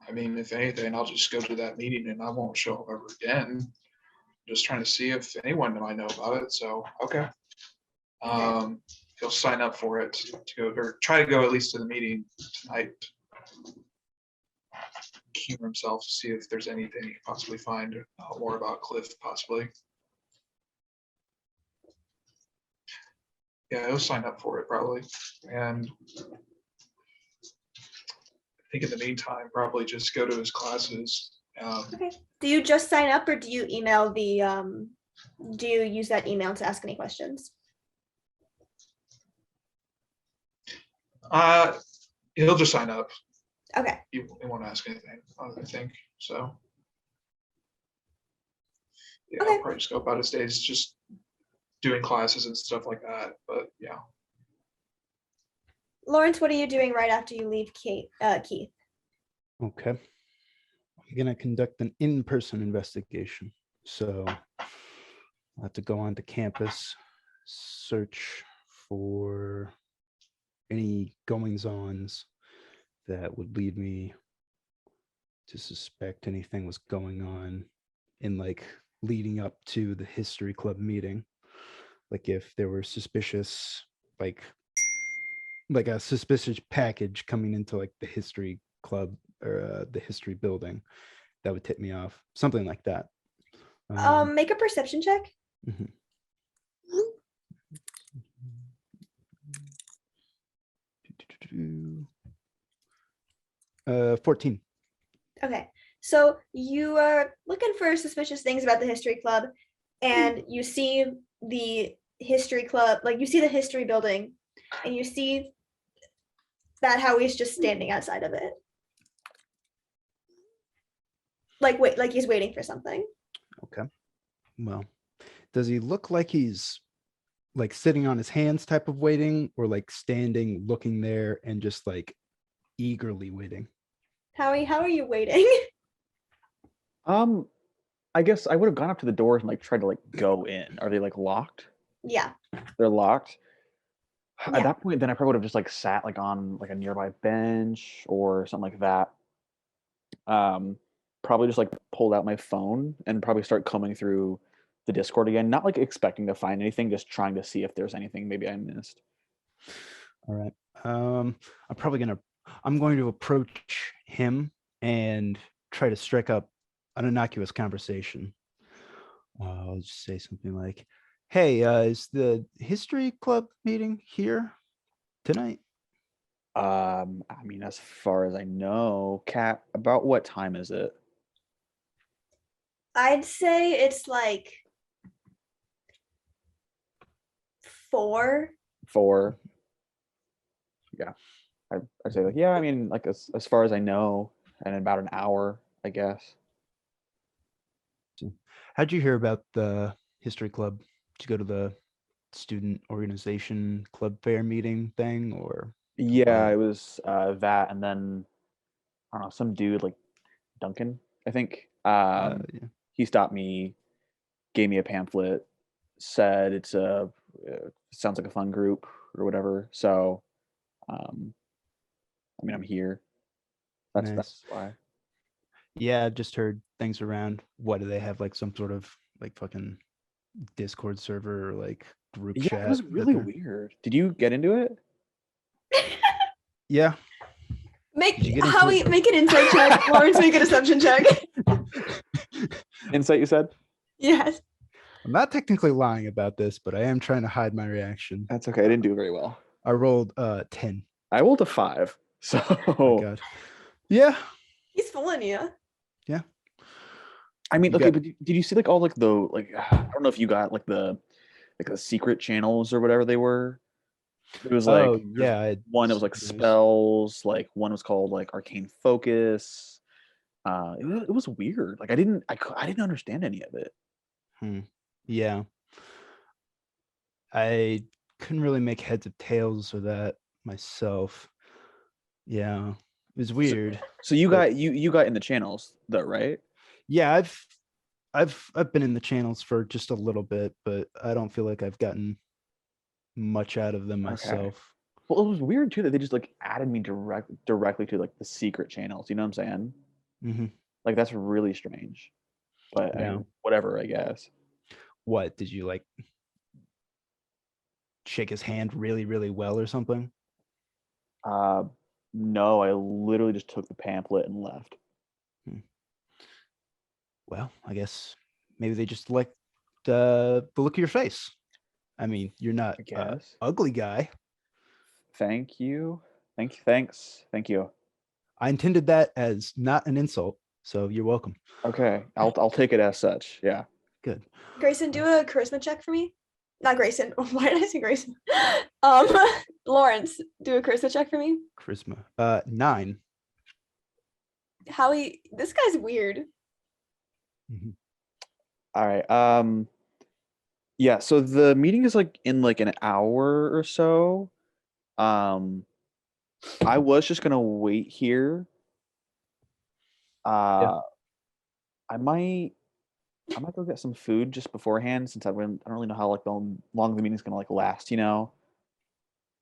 I mean, if anything, I'll just go to that meeting and I won't show up ever again. Just trying to see if anyone might know about it. So, okay. He'll sign up for it to go, or try to go at least to the meeting tonight. Humor himself to see if there's anything he can possibly find more about Cliff, possibly. Yeah, he'll sign up for it probably. And I think in the meantime, probably just go to his classes. Okay. Do you just sign up, or do you email the do you use that email to ask any questions? He'll just sign up. Okay. He won't ask anything, I think. So yeah, Okay. I'll probably just go about his days just doing classes and stuff like that. But yeah. Lawrence, what are you doing right after you leave Keith? Okay. I'm going to conduct an in-person investigation. So I'll have to go onto campus, search for any goings-ons that would lead me to suspect anything was going on in like leading up to the history club meeting. Like if there were suspicious, like a suspicious package coming into like the history club or the history building, that would tip me off. Something like that. Make a perception check. Mhm. 14. Okay. So you are looking for suspicious things about the history club, and you see the history club, like you see the history building, and you see that Howie's just standing outside of it. Like he's waiting for something. Okay. Well, does he look like he's like sitting on his hands type of waiting, or like standing looking there and just like eagerly waiting? Howie, how are you waiting? I guess I would have gone up to the doors and like tried to like go in. Are they like locked? Yeah. They're locked. Yeah. At that point, then I probably would have just like sat like on like a nearby bench or something like that. Probably just like pulled out my phone and probably start combing through the Discord again. Not like expecting to find anything, just trying to see if there's anything maybe I missed. All right. I'm going to approach him and try to strike up an innocuous conversation. I'll just say something like, "Hey, is the history club meeting here tonight?" I mean, as far as I know, Kat, about what time is it? I'd say it's like 4. 4. Yeah. I'd say like, yeah, I mean, like as far as I know, and in about an hour, I guess. How'd you hear about the history club? Did you go to the student organization club fair meeting thing, or? Yeah, it was that, and then I don't know, some dude like Duncan, I think. Yeah. He stopped me, gave me a pamphlet, said it's sounds like a fun group or whatever. So, I mean, I'm here. That's Nice. why. Yeah, I've just heard things around. What do they have, like some sort of like fucking Discord server or like group Yeah, chat? it was that really they're- weird. Did you get into it? Yeah. Make Did you get into Howie it? make an insight check. Lawrence, make an assumption check. Insight, you said? Yes. I'm not technically lying about this, but I am trying to hide my reaction. That's okay. I didn't do very well. I rolled 10. I rolled a 5. So Oh my God. Yeah. He's fooling you. I mean, You okay, got- but did you see like all like the like I don't know if you got like the secret channels or whatever they were. It was like Oh there's yeah. I one that was like saw those. spells, like one was called like arcane focus. It was weird. Like I didn't understand any of it. Yeah. I couldn't really make heads or tails of that myself. Yeah. It was weird. So you But- got you got in the channels though, right? Yeah, I've been in the channels for just a little bit, but I don't feel like I've gotten much out of them myself. Well, it was weird too that they just like added me directly to like the secret channels. You know what I'm saying? Hmm. Like that's really strange. But I Yeah. mean, whatever, I guess. What did you like? Shake his hand really, really well or something? No, I literally just took the pamphlet and left. Well, I guess maybe they just like the look of your face. I mean, you're not I a guess. ugly guy. Thank you. Thank you. I intended that as not an insult, so you're welcome. Okay, I'll take it as such. Yeah. Good. Grayson, do a charisma check for me. Not Grayson. Why did I say Grayson? Lawrence, do a charisma check for me. Charisma. 9. Howie, this guy's weird. Mhm. All right. Yeah, so the meeting is like in like an hour or so. I was just gonna wait here. I might go get some food just beforehand since I don't really know how like long the meeting's gonna like last, you know.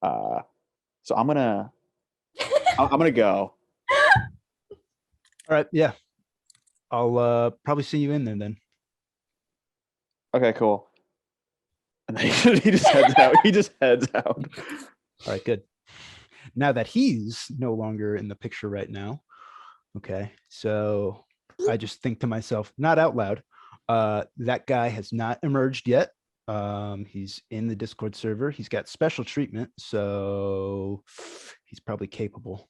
So I'm gonna go. All right, yeah. I'll probably see you in there then. Okay, cool. And then he just heads out. He just heads out. All right, good. Now that he's no longer in the picture right now, okay, so I just think to myself, not out loud, that guy has not emerged yet. He's in the Discord server. He's got special treatment, so he's probably capable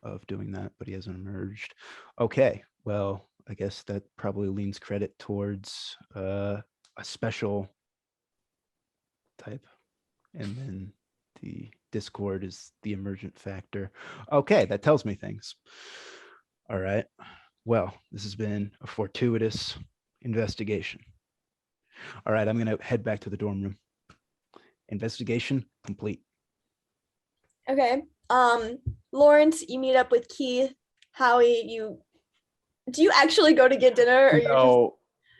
of doing that, but he hasn't emerged. Okay, well, I guess that probably leans credit towards a special type, and then the Discord is the emergent factor. Okay, that tells me things. All right. Well, this has been a fortuitous investigation. All right, I'm going to head back to the dorm room. Investigation complete. Okay. Lawrence, you meet up with Key. Howie, do you actually go to get dinner, or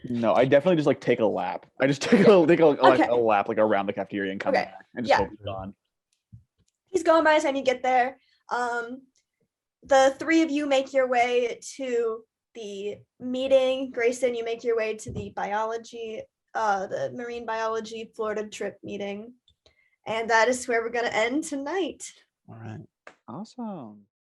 No, I definitely just like take a lap. I just take a lap like around the cafeteria and come Okay. back and just Yeah. hope he's gone. He's gone by the time you get there. The three of you make your way to the meeting. Grayson, you make your way to the the marine biology Florida trip meeting. And that is where we're going to end tonight. All right. Awesome.